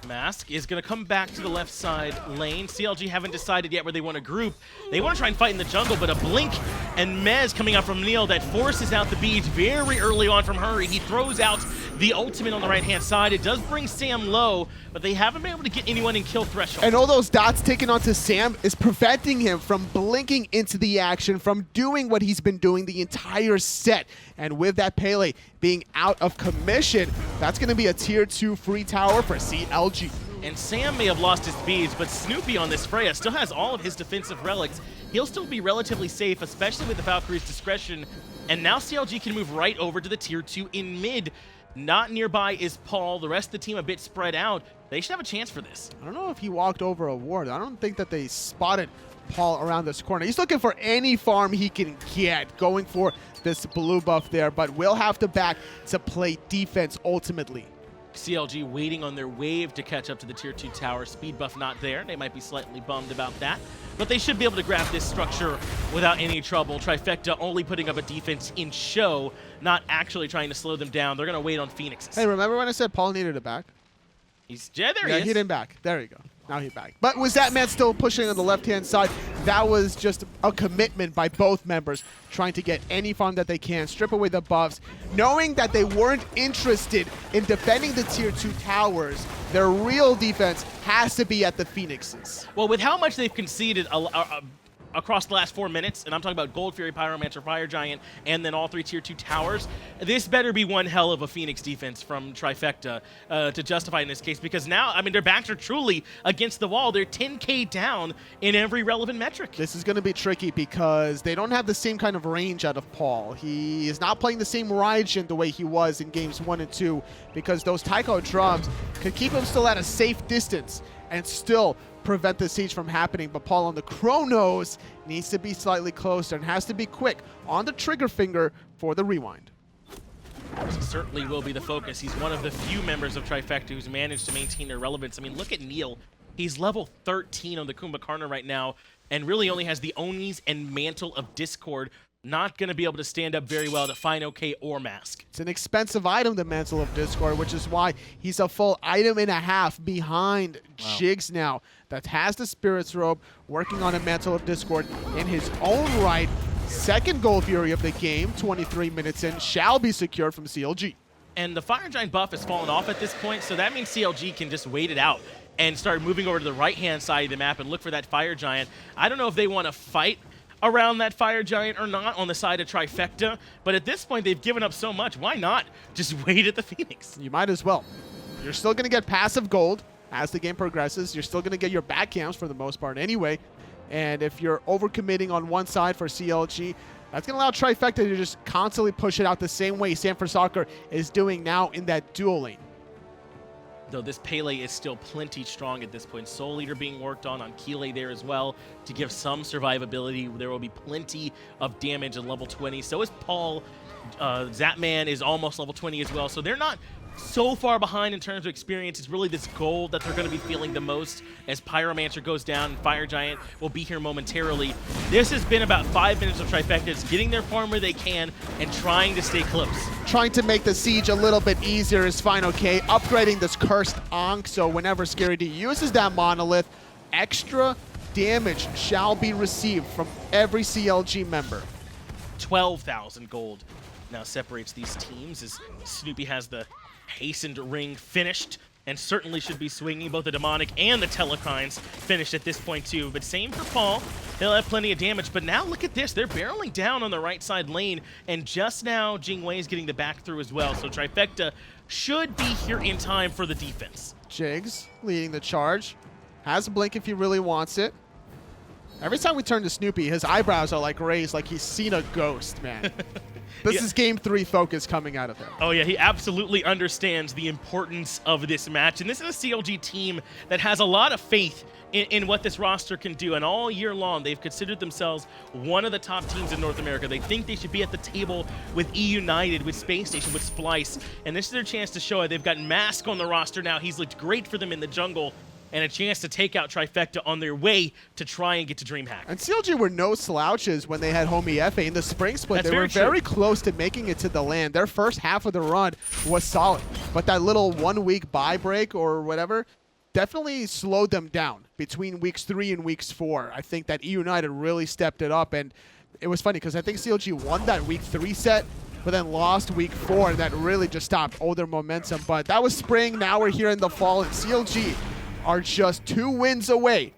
Mask is going to come back to the left side lane. CLG haven't decided yet where they want to group. They want to try and fight in the jungle, but a blink and Mez coming out from Neil that forces out the beads very early on from Hurry. He throws out the ultimate on the right-hand side. It does bring Sam low, but they haven't been able to get anyone in kill threshold. And all those dots taken onto Sam is preventing him from blinking into the action, from doing what he's been doing the entire set. And with that Pele being out of commission, that's going to be a tier 2 free tower for CLG. And Sam may have lost his beads, but Snoopy on this Freya still has all of his defensive relics. He'll still be relatively safe, especially with the Valkyrie's discretion. And now CLG can move right over to the tier 2 in mid. Not nearby is Paul. The rest of the team a bit spread out. They should have a chance for this. I don't know if he walked over a ward. I don't think that they spotted Paul around this corner. He's looking for any farm he can get, going for this blue buff there, but will have to back to play defense ultimately. CLG waiting on their wave to catch up to the tier 2 tower. Speed buff not there. They might be slightly bummed about that, but they should be able to grab this structure without any trouble. Trifecta only putting up a defense in show, not actually trying to slow them down. They're going to wait on Phoenixes. Hey, remember when I said Paul needed a back? Yeah, there he is. He didn't back. There you go. Now he's back. But was Zapman still pushing on the left-hand side? That was just a commitment by both members, trying to get any farm that they can, strip away the buffs, knowing that they weren't interested in defending the tier 2 towers. Their real defense has to be at the Phoenixes. Well, with how much they've conceded across the last 4 minutes, and I'm talking about Gold Fury, Pyromancer, Fire Giant, and then all 3 tier 2 towers, this better be one hell of a Phoenix defense from Trifecta to justify in this case, because now, I mean, their backs are truly against the wall. They're 10K down in every relevant metric. This is going to be tricky because they don't have the same kind of range out of Paul. He is not playing the same Raijin the way he was in games 1 and 2, because those Taiko drums could keep him still at a safe distance and still prevent the siege from happening. But Paul on the Chronos needs to be slightly closer and has to be quick on the trigger finger for the rewind. This certainly will be the focus. He's one of the few members of Trifecta who's managed to maintain their relevance. I mean, look at Neil. He's level 13 on the Kumbhakarna right now and really only has the Onis and Mantle of Discord. Not going to be able to stand up very well to fineokay or Mask. It's an expensive item, the Mantle of Discord, which is why he's a full item and a half behind Jigz now. That has the Spirit's Robe, working on a Mantle of Discord in his own right. Second Gold Fury of the game, 23 minutes in, shall be secured from CLG. And the Fire Giant buff has fallen off at this point, so that means CLG can just wait it out and start moving over to the right-hand side of the map and look for that Fire Giant. I don't know if they want to fight around that Fire Giant or not on the side of Trifecta, but at this point they've given up so much. Why not just wait at the Phoenix? You might as well. You're still going to get passive gold as the game progresses. You're still going to get your back camps for the most part anyway. And if you're overcommitting on one side for CLG, that's going to allow Trifecta to just constantly push it out the same way Sanford Soccer is doing now in that dual lane. though this Pele is still plenty strong at this point. Soul Leader being worked on Keeley there as well to give some survivability. There will be plenty of damage at level 20. So is Paul. Zapman is almost level 20 as well. So they're not so far behind in terms of experience. It's really this gold that they're going to be feeling the most as Pyromancer goes down and Fire Giant will be here momentarily. This has been about 5 minutes of Trifectas getting their farm where they can and trying to stay close. Trying to make the siege a little bit easier is fineokay, upgrading this cursed Ankh, so whenever Scary D uses that monolith, extra damage shall be received from every CLG member. 12,000 gold now separates these teams as Snoopy has the hastened ring finished and certainly should be swinging. Both the demonic and the telecrines finished at this point too, but same for Paul. He'll have plenty of damage, but now look at this. They're barreling down on the right side lane, and just now Jing is getting the back through as well, so Trifecta should be here in time for the defense. Jigz leading the charge, has a blink if he really wants it. Every time we turn to Snoopy, his eyebrows are like raised like he's seen a ghost, man. This is Game 3 focus coming out of him. Oh yeah, he absolutely understands the importance of this match. And this is a CLG team that has a lot of faith in what this roster can do. And all year long, they've considered themselves one of the top teams in North America. They think they should be at the table with E-United, with Space Station, with Splice. And this is their chance to show it. They've got Mask on the roster now. He's looked great for them in the jungle. And a chance to take out Trifecta on their way to try and get to DreamHack. And CLG were no slouches when they had Homie F.A. in the spring split. That's they were very close to making it to the land. Their first half of the run was solid. But that little 1 week bye break or whatever definitely slowed them down between weeks 3 and weeks 4. I think that E-United really stepped it up. And it was funny because I think CLG won that week 3 set, but then lost week 4. And that really just stopped all their momentum. But that was spring. Now we're here in the fall. And CLG are just 2 wins away,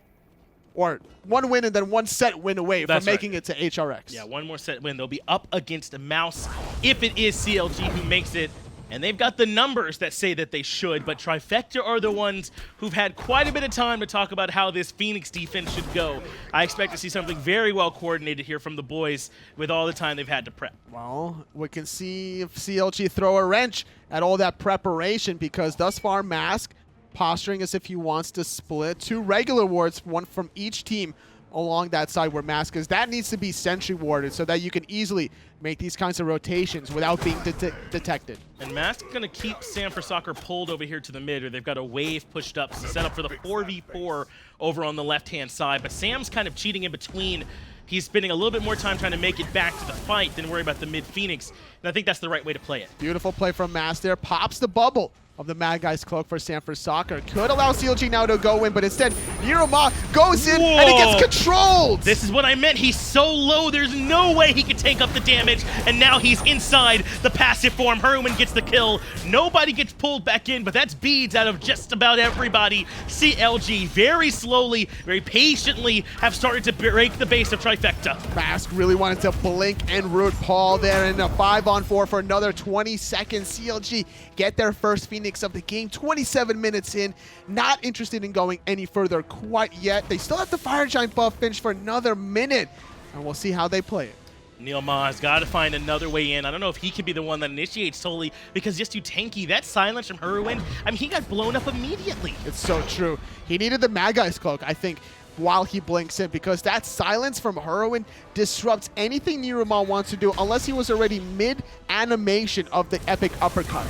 or 1 win and then 1 set win away from making it to HRX. Yeah, 1 more set win. They'll be up against a Mouse if it is CLG who makes it. And they've got the numbers that say that they should, but Trifecta are the ones who've had quite a bit of time to talk about how this Phoenix defense should go. I expect to see something very well coordinated here from the boys with all the time they've had to prep. Well, we can see if CLG throw a wrench at all that preparation, because thus far Mask posturing as if he wants to split 2 regular wards, 1 from each team along that side where Mask is. That needs to be sentry warded so that you can easily make these kinds of rotations without being detected. And Mask going to keep Sam for Soccer pulled over here to the mid, or they've got a wave pushed up to set up for the 4v4 over on the left-hand side. But Sam's kind of cheating in between. He's spending a little bit more time trying to make it back to the fight than worry about the mid Phoenix. And I think that's the right way to play it. Beautiful play from Mask there. Pops the bubble of the Mad Guy's Cloak for Sanford Soccer. Could allow CLG now to go in, but instead, NeiruMah goes in and he gets controlled! This is what I meant. He's so low, there's no way he could take up the damage, and now he's inside the passive form. Hurriwind gets the kill. Nobody gets pulled back in, but that's beads out of just about everybody. CLG very slowly, very patiently have started to break the base of Trifecta. Mask really wanted to blink and root Paul there in a 5-on-4 for another 20 seconds. CLG get their first Phoenix of the game, 27 minutes in, not interested in going any further quite yet. They still have the Fire Giant buff finished for another minute, and we'll see how they play it. NeiruMah has got to find another way in. I don't know if he could be the one that initiates totally, because just too tanky. That silence from Hurriwind, I mean, he got blown up immediately. It's so true. He needed the Mad Guy's Cloak, I think, while he blinks in, because that silence from Hurriwind disrupts anything NeiruMah wants to do unless he was already mid-animation of the epic uppercut.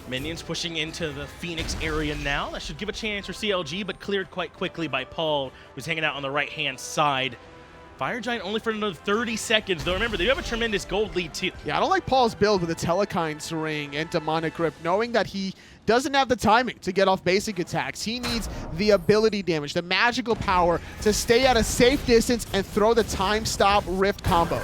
Minions pushing into the Phoenix area now. That should give a chance for CLG, but cleared quite quickly by Paul, who's hanging out on the right-hand side. Fire Giant only for another 30 seconds, though. Remember, they do have a tremendous gold lead, too. Yeah, I don't like Paul's build with the Telekine's Ring and Demonic Grip, knowing that he doesn't have the timing to get off basic attacks. He needs the ability damage, the magical power to stay at a safe distance and throw the time stop Rift combo.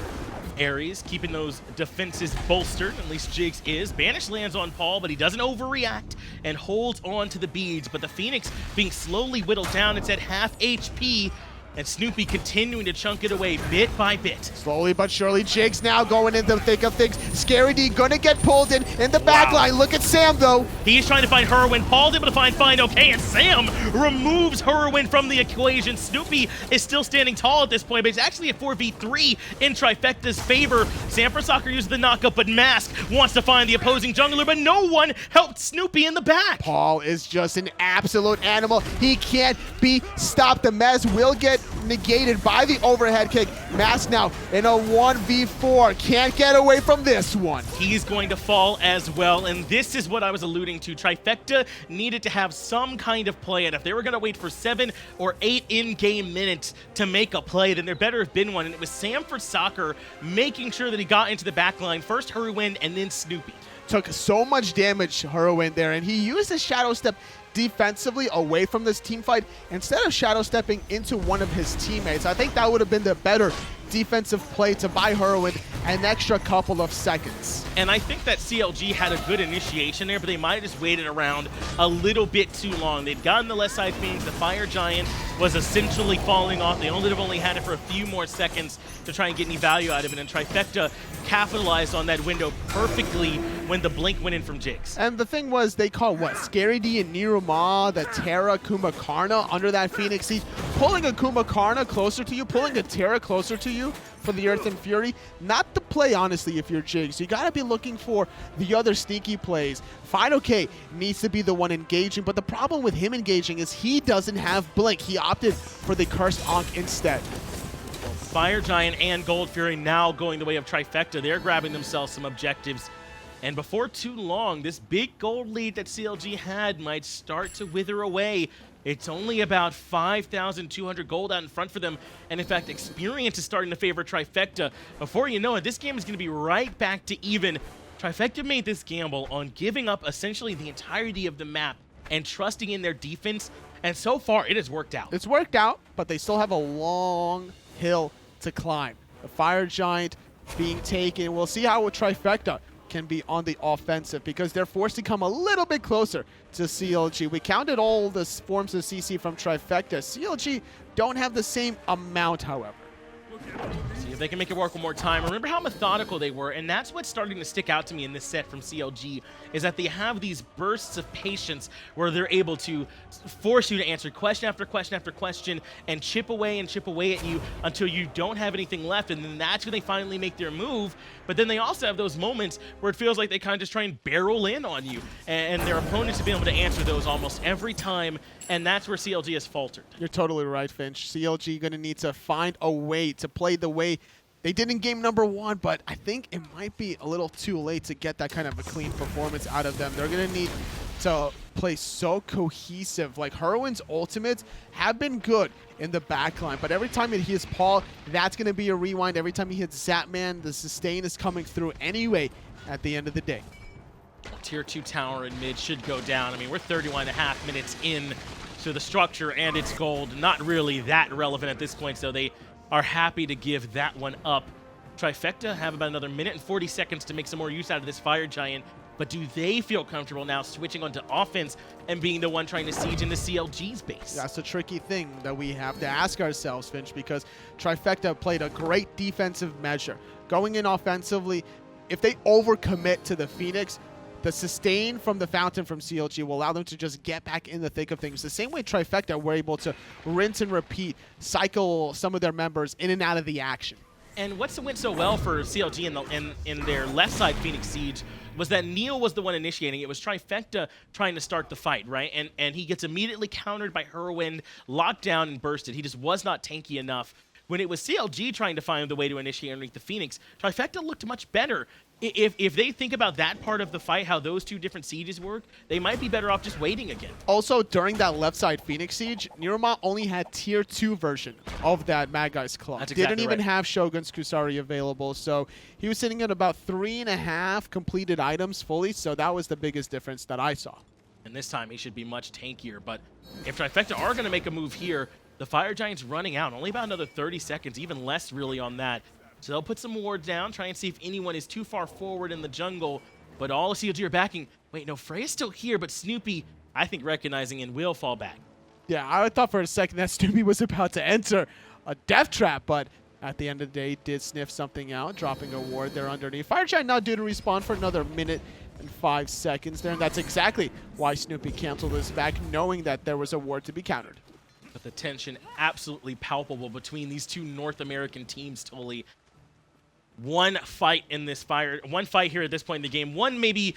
Ares keeping those defenses bolstered, at least Jigz is. Banish lands on Paul, but he doesn't overreact and holds on to the beads. But the Phoenix being slowly whittled down. It's at half HP. And Snoopy continuing to chunk it away bit by bit. Slowly but surely, Jigz now going into the thick of things. Scary D gonna get pulled in the back line. Look at Sam, though. He's trying to find Hurriwind. Paul's able to find fineokay, and Sam removes Hurriwind from the equation. Snoopy is still standing tall at this point, but it's actually a 4v3 in Trifecta's favor. Sam for Soccer uses the knockup, but Mask wants to find the opposing jungler, but no one helped Snoopy in the back. Paul is just an absolute animal. He can't be stopped. The Mez will get negated by the overhead kick. Mask now in a 1v4. Can't get away from this one. He's going to fall as well, and this is what I was alluding to. Trifecta needed to have some kind of play, and if they were going to wait for 7 or 8 in-game minutes to make a play, then there better have been one, and it was Sam for Soccer making sure that he got into the back line. First Hurriwind, and then Snoopy. Took so much damage, Hurriwind, there, and he used his shadow step defensively away from this team fight instead of shadow stepping into one of his teammates. I think that would have been the better defensive play to buy Hurriwind an extra couple of seconds. And I think that CLG had a good initiation there, but they might have just waited around a little bit too long. They'd gotten the left side Phoenix. The Fire Giant was essentially falling off. They only had it for a few more seconds to try and get any value out of it, and Trifecta capitalized on that window perfectly when the blink went in from Jigz. And the thing was, they caught what? Scary D and NeiruMah, the Terra, Kumbhakarna under that Phoenix Siege. Pulling a Kumbhakarna closer to you, pulling a Terra closer to you for the Earth and Fury. Not the play, honestly, if you're Jigz. You gotta be looking for the other sneaky plays. fineokay needs to be the one engaging, but the problem with him engaging is he doesn't have Blink. He opted for the Cursed Ankh instead. Fire Giant and Gold Fury now going the way of Trifecta. They're grabbing themselves some objectives. And before too long, this big gold lead that CLG had might start to wither away. It's only about 5,200 gold out in front for them. And in fact, experience is starting to favor Trifecta. Before you know it, this game is going to be right back to even. Trifecta made this gamble on giving up essentially the entirety of the map and trusting in their defense. And so far, it has worked out. It's worked out, but they still have a long hill to climb. The Fire Giant being taken. We'll see how Trifecta can be on the offensive because they're forced to come a little bit closer to CLG. We counted all the forms of CC from Trifecta. CLG don't have the same amount, however. See if they can make it work one more time. Remember how methodical they were, and that's what's starting to stick out to me in this set from CLG, is that they have these bursts of patience where they're able to force you to answer question after question after question and chip away at you until you don't have anything left, and then that's when they finally make their move. But then they also have those moments where it feels like they kind of just try and barrel in on you, and their opponents have been able to answer those almost every time, and that's where CLG has faltered. You're totally right, Finch. CLG going to need to find a way to play the way they did in game number 1, but I think it might be a little too late to get that kind of a clean performance out of them. They're going to need to play so cohesive. Like, Hurriwind's ultimates have been good in the backline, but every time it hits Paul, that's going to be a rewind. Every time he hits Zapman, the sustain is coming through anyway at the end of the day. Tier 2 tower in mid should go down. I mean, we're 31.5 minutes in to the structure and it's gold. Not really that relevant at this point, so they are happy to give that one up. Trifecta have about another minute and 40 seconds to make some more use out of this Fire Giant, but do they feel comfortable now switching onto offense and being the one trying to siege into CLG's base? That's a tricky thing that we have to ask ourselves, Finch, because Trifecta played a great defensive measure. Going in offensively, if they overcommit to the Phoenix, the sustain from the Fountain from CLG will allow them to just get back in the thick of things. The same way Trifecta were able to rinse and repeat, cycle some of their members in and out of the action. And what went so well for CLG in their left side Phoenix Siege was that Neil was the one initiating. It was Trifecta trying to start the fight, right? And he gets immediately countered by Hurriwind, locked down and bursted. He just was not tanky enough. When it was CLG trying to find the way to initiate underneath the Phoenix, Trifecta looked much better. If they think about that part of the fight, how those two different sieges work, they might be better off just waiting again. Also, during that left side Phoenix Siege, NeiruMah only had tier 2 version of that Mad Guy's Claw. That's exactly Didn't even right. have Shogun's Kusari available, so he was sitting at about 3.5 completed items fully, so that was the biggest difference that I saw. And this time he should be much tankier, but if Trifecta are going to make a move here, the Fire Giant's running out. Only about another 30 seconds, even less really on that. So they'll put some wards down, try and see if anyone is too far forward in the jungle. But all of CLG are backing. Wait, no, Freya's still here, but Snoopy, I think, recognizing and will fall back. Yeah, I thought for a second that Snoopy was about to enter a death trap, but at the end of the day, did sniff something out, dropping a ward there underneath. Fire Giant not due to respawn for another minute and 5 seconds there, and that's exactly why Snoopy canceled this back, knowing that there was a ward to be countered. But the tension absolutely palpable between these two North American teams, Tully. One fight here at this point in the game. One maybe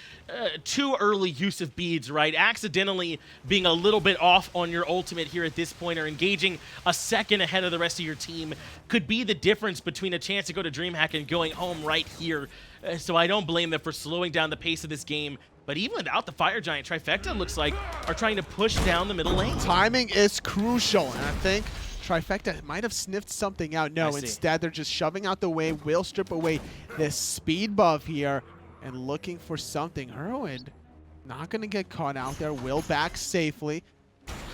too early use of beads, right? Accidentally being a little bit off on your ultimate here at this point, or engaging a second ahead of the rest of your team could be the difference between a chance to go to DreamHack and going home right here. So I don't blame them for slowing down the pace of this game. But even without the Fire Giant, Trifecta looks like are trying to push down the middle lane. Timing is crucial, and I think Trifecta might have sniffed something out. No, instead they're just shoving out the way, will strip away this speed buff here, and looking for something. Hurriwind not going to get caught out there, will back safely.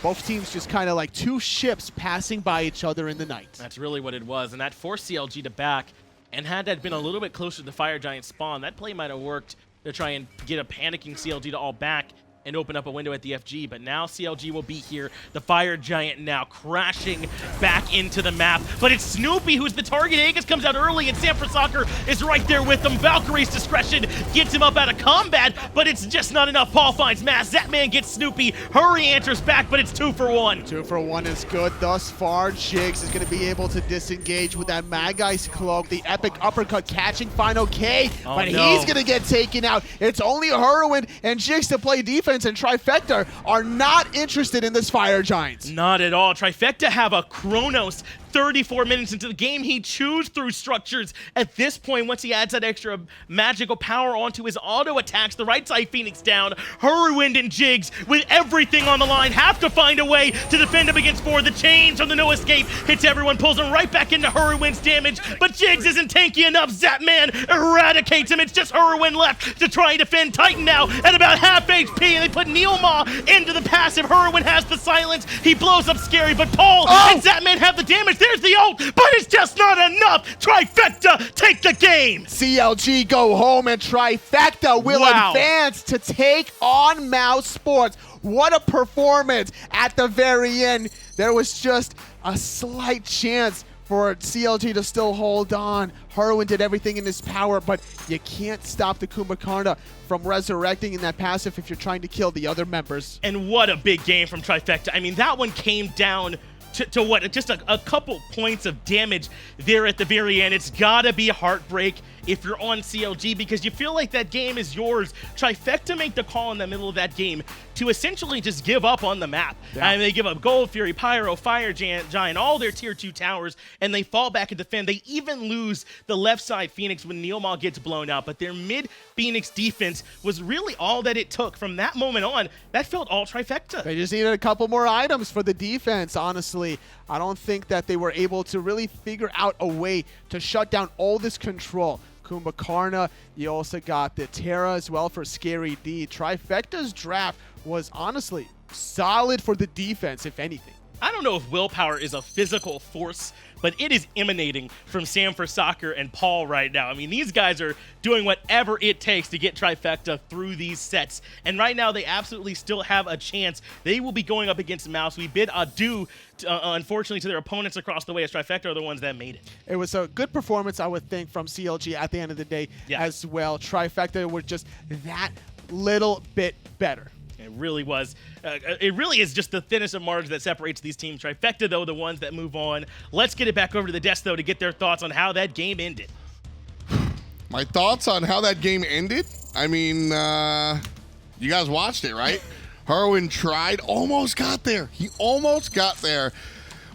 Both teams just kind of like two ships passing by each other in the night. That's really what it was, and that forced CLG to back. And had that been a little bit closer to the Fire Giant spawn, that play might have worked to try and get a panicking CLG to all back and open up a window at the FG, but now CLG will be here. The Fire Giant now crashing back into the map, but it's Snoopy who's the target. Aegis comes out early, and Soccer is right there with him. Valkyrie's discretion gets him up out of combat, but it's just not enough. Paul finds Mass. Zapman gets Snoopy. Hurry answers back, but it's 2 for 1. 2 for 1 is good thus far. Jigz is going to be able to disengage with that Magai's Cloak. The epic uppercut catching fineokay, but he's going to get taken out. It's only Hurriwind and Jigz to play defense, and Trifecta are not interested in this Fire Giant. Not at all. Trifecta have a Chronos 34 minutes into the game. He chews through structures at this point once he adds that extra magical power onto his auto attacks. The right side Phoenix down. Hurriwind and Jigz with everything on the line have to find a way to defend him against 4. The chains from the no escape hits everyone, pulls him right back into Hurriwind's damage, but Jigz isn't tanky enough. Zapman eradicates him. It's just Hurriwind left to try and defend. Titan now at about half HP, and they put NeiruMah into the passive. Hurriwind has the silence. He blows up Scary, but Paul and Zapman have the damage. There's the ult, but it's just not enough. Trifecta take the game. CLG go home, and Trifecta will advance to take on Mouse Sports. What a performance at the very end. There was just a slight chance for CLG to still hold on. Hurriwind did everything in his power, but you can't stop the Kumbhakarna from resurrecting in that passive if you're trying to kill the other members. And what a big game from Trifecta. I mean, that one came down to what, just a couple points of damage there at the very end. It's gotta be a heartbreak if you're on CLG, because you feel like that game is yours. Trifecta make the call in the middle of that game to essentially just give up on the map. And they give up Gold Fury, Pyro, Fire Giant, all their tier 2 towers, and they fall back and defend. They even lose the left side Phoenix when NeiruMah gets blown out, but their mid Phoenix defense was really all that it took. From that moment on, that felt all Trifecta. They just needed a couple more items for the defense, honestly. I don't think that they were able to really figure out a way to shut down all this control. Kumbhakarna, you also got the Terra as well for Scary D. Trifecta's draft was honestly solid for the defense, if anything. I don't know if willpower is a physical force, but it is emanating from Soccer and Paul right now. I mean, these guys are doing whatever it takes to get Trifecta through these sets. And right now, they absolutely still have a chance. They will be going up against Mouse. We bid adieu, unfortunately, to their opponents across the way, as Trifecta are the ones that made it. It was a good performance, I would think, from CLG at the end of the day as well. Trifecta were just that little bit better. It really was. It really is just the thinnest of margins that separates these teams. Trifecta, though, the ones that move on. Let's get it back over to the desk, though, to get their thoughts on how that game ended. My thoughts on how that game ended? I mean, you guys watched it, right? Hurriwind tried, almost got there. He almost got there.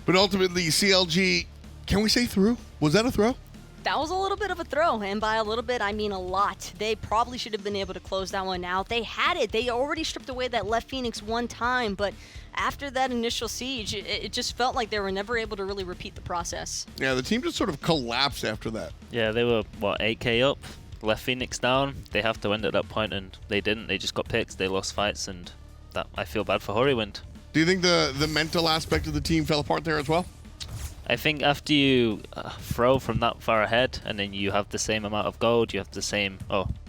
But ultimately, CLG, can we say through? Was that a throw? That was a little bit of a throw, and by a little bit, I mean a lot. They probably should have been able to close that one out. They had it. They already stripped away that left Phoenix one time, but after that initial siege, it just felt like they were never able to really repeat the process. Yeah, the team just sort of collapsed after that. Yeah, they were, 8k up, left Phoenix down. They have to end at that point, and they didn't. They just got picked. They lost fights, and that I feel bad for Hurriwind. Do you think the mental aspect of the team fell apart there as well? I think after you throw from that far ahead, and then you have the same amount of gold, you have the same,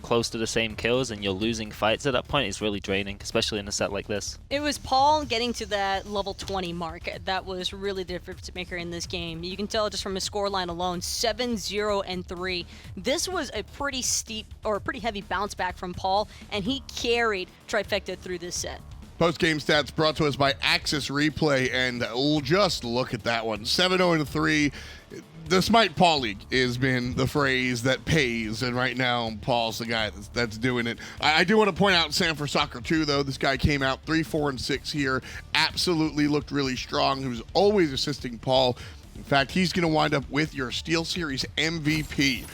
close to the same kills, and you're losing fights at that point, it's really draining, especially in a set like this. It was Paul getting to that level 20 mark that was really the difference maker in this game. You can tell just from his scoreline alone, 7-0-3. This was a pretty steep or pretty heavy bounce back from Paul, and he carried Trifecta through this set. Post-game stats brought to us by Axis Replay, and just look at that one. 7-0-3. The Smite Paul League has been the phrase that pays, and right now Paul's the guy that's doing it. I do want to point out Sam for Soccer too, though. This guy came out 3-4-6 here. Absolutely looked really strong. He was always assisting Paul. In fact, he's going to wind up with your Steel Series MVP.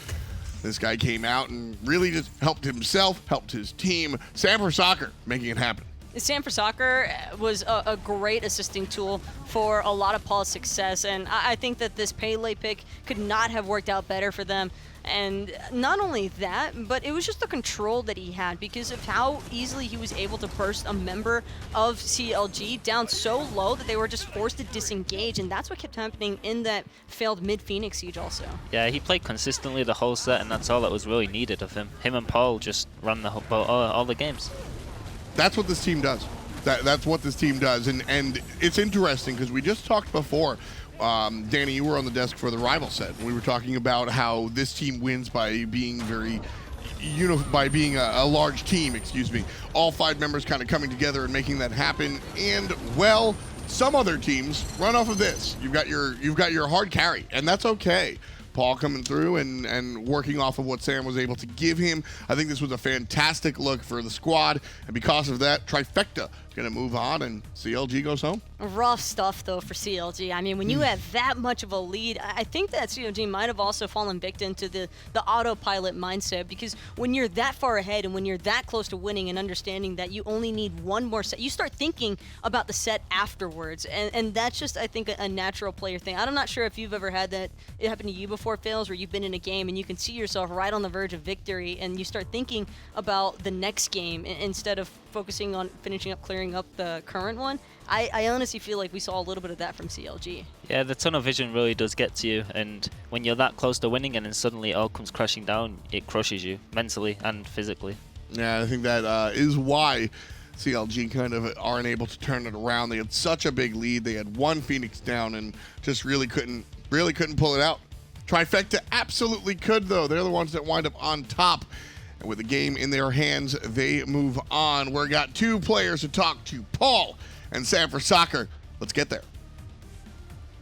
This guy came out and really just helped himself, helped his team. Sam for Soccer making it happen. Sam for Soccer was a great assisting tool for a lot of Paul's success, and I think that this Pele pick could not have worked out better for them. And not only that, but it was just the control that he had because of how easily he was able to burst a member of CLG down so low that they were just forced to disengage, and that's what kept happening in that failed mid-Phoenix siege also. Yeah, he played consistently the whole set, and that's all that was really needed of him. Him and Paul just run all the games. That's what this team does. That's what this team does, and it's interesting because we just talked before. Danny, you were on the desk for the rival set. We were talking about how this team wins by being a large team. Excuse me. All 5 members kind of coming together and making that happen. And well, some other teams run off of this. You've got your hard carry, and that's okay. Paul coming through and working off of what Sam was able to give him. I think this was a fantastic look for the squad, and because of that, Trifecta is going to move on, and CLG goes home. Rough stuff, though, for CLG. I mean, when you have that much of a lead, I think that CLG might have also fallen victim to the autopilot mindset, because when you're that far ahead and when you're that close to winning and understanding that you only need one more set, you start thinking about the set afterwards, and that's just, I think, a natural player thing. I'm not sure if you've ever had that it happen to you before, Fails, where you've been in a game and you can see yourself right on the verge of victory, and you start thinking about the next game instead of focusing on finishing up, clearing up the current one. I honestly feel like we saw a little bit of that from CLG. Yeah, the tunnel vision really does get to you, and when you're that close to winning and then suddenly it all comes crashing down, it crushes you mentally and physically. Yeah, I think that is why CLG kind of aren't able to turn it around. They had such a big lead. They had one Phoenix down and just really couldn't pull it out. Trifecta absolutely could, though. They're the ones that wind up on top. And with the game in their hands, they move on. We've got 2 players to talk to, Paul and Sam for Soccer. Let's get there.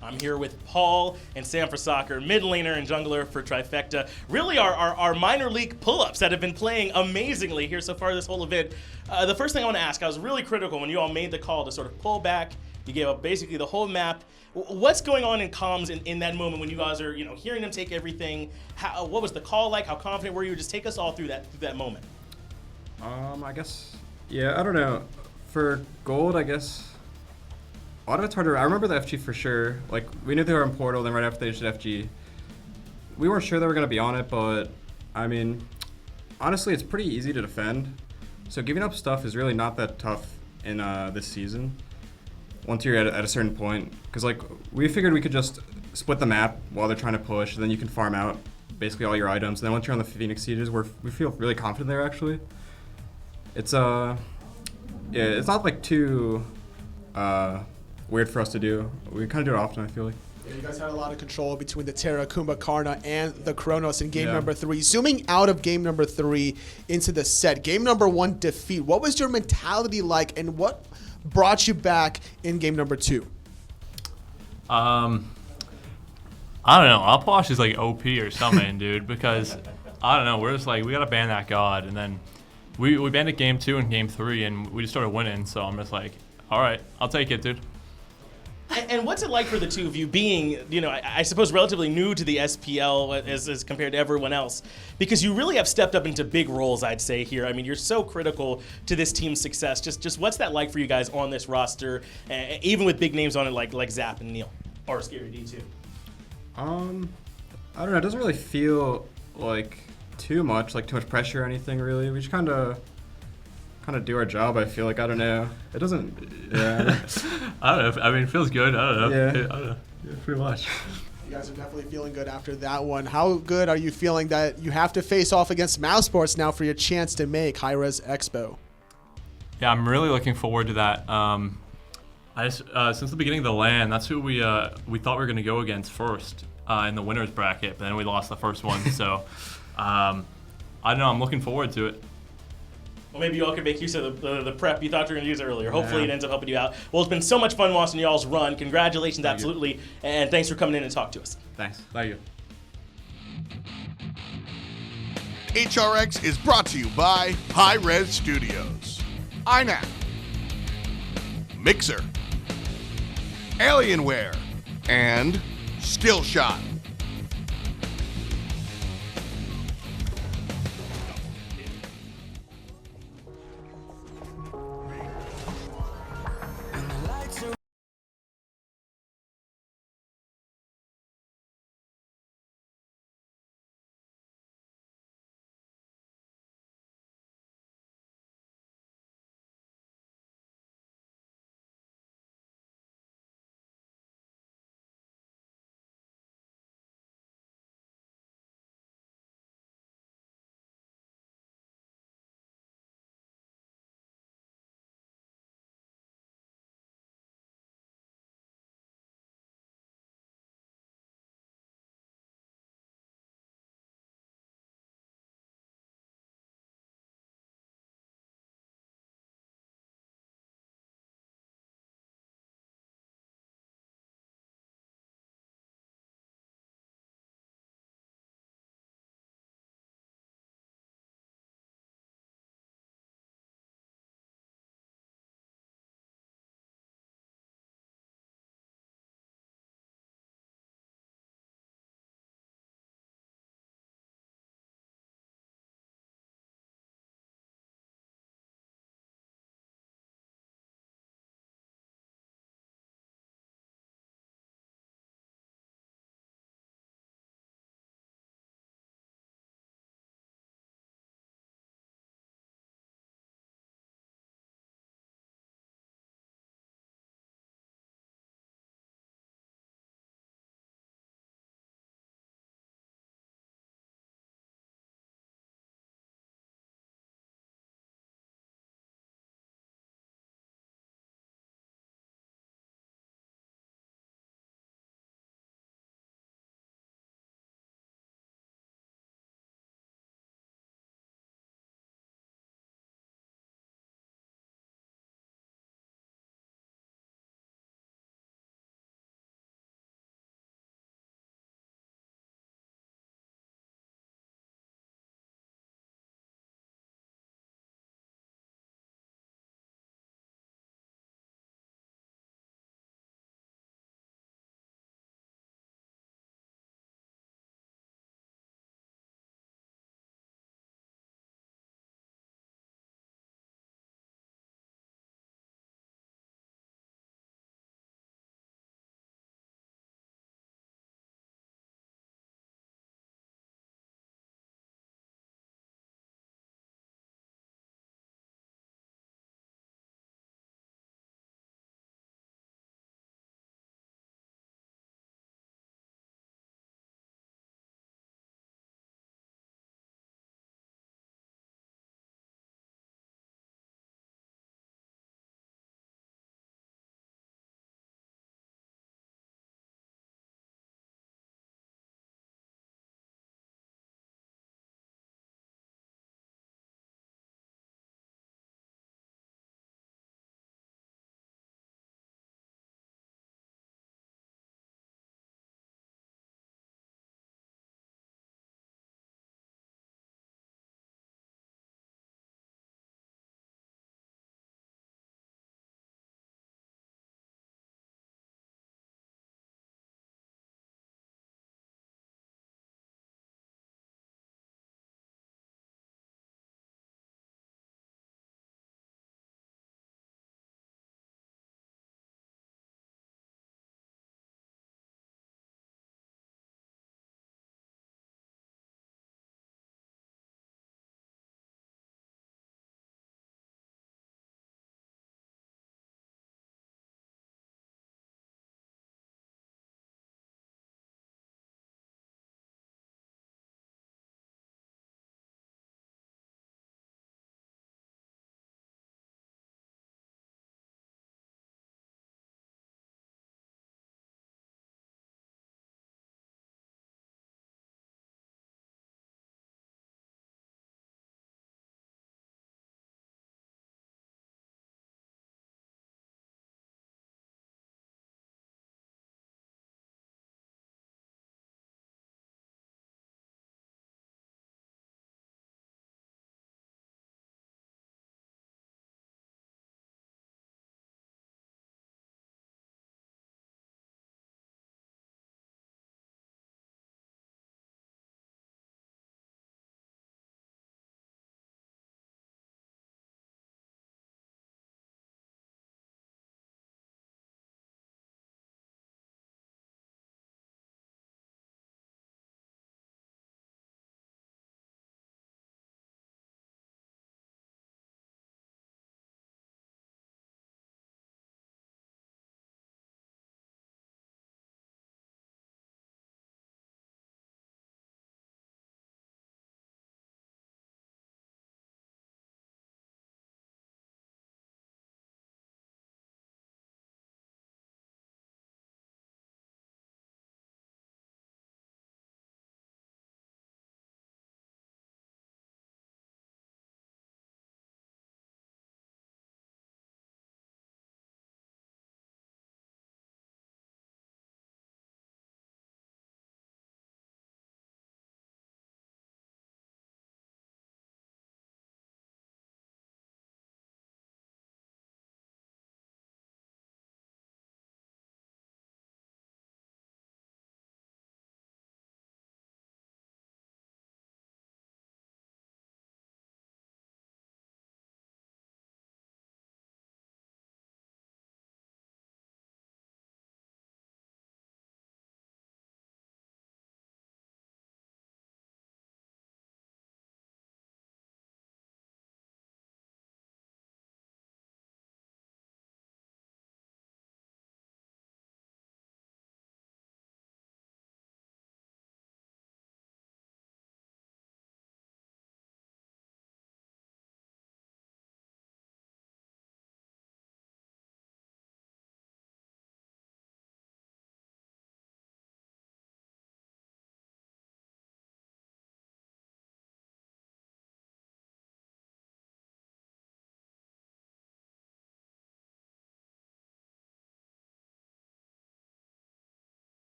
I'm here with Paul and Sam for Soccer, mid laner and jungler for Trifecta. Really our minor league pull-ups that have been playing amazingly here so far this whole event. The first thing I want to ask, I was really critical when you all made the call to sort of pull back. You gave up basically the whole map. What's going on in comms in that moment when you guys are, hearing them take everything? What was the call like? How confident were you? Just take us all through that moment. I guess, yeah, I don't know. For gold, I guess, a lot of it's harder. I remember the FG for sure. Like, we knew they were in Portal, then right after they did FG. We weren't sure they were going to be on it, but, I mean, honestly, it's pretty easy to defend. So giving up stuff is really not that tough in this season, once you're at a certain point. Because, like, we figured we could just split the map while they're trying to push, and then you can farm out basically all your items. And then once you're on the Phoenix Sieges, we feel really confident there, actually. It's, yeah, it's not, like, too weird for us to do. We kind of do it often, I feel like. Yeah, you guys had a lot of control between the Terra, Kumbhakarna, and the Chronos in game number 3. Zooming out of game number 3 into the set, game number 1 defeat. What was your mentality like, and what brought you back in game number 2? I don't know. Upwash is like OP or something, dude, because I don't know. We're just like, we got to ban that god. And then we banned it game 2 and game 3, and we just started winning. So I'm just like, all right, I'll take it, dude. And what's it like for the two of you being, I suppose relatively new to the SPL as compared to everyone else? Because you really have stepped up into big roles, I'd say, here. I mean, you're so critical to this team's success. Just what's that like for you guys on this roster, even with big names on it like Zap and Neil, or Scary D too? I don't know. It doesn't really feel like too much pressure or anything, really. We just kind of do our job, I feel like. I don't know. It doesn't, yeah. I don't know. I mean, it feels good. I don't know. Yeah. I don't know. Yeah, pretty much. You guys are definitely feeling good after that one. How good are you feeling that you have to face off against Mouse Sports now for your chance to make hi-rez Expo? Yeah, I'm really looking forward to that. Since the beginning of the LAN, that's who we thought we were going to go against first in the winners bracket, but then we lost the first one. So I don't know. I'm looking forward to it. Well, maybe you all could make use of the prep you thought you were going to use earlier. Hopefully it ends up helping you out. Well, it's been so much fun watching y'all's run. Congratulations, absolutely. And thanks for coming in and talk to us. Thanks. Thank you. HRX is brought to you by hi-rez Studios, INAP, Mixer, Alienware, and Skillshot.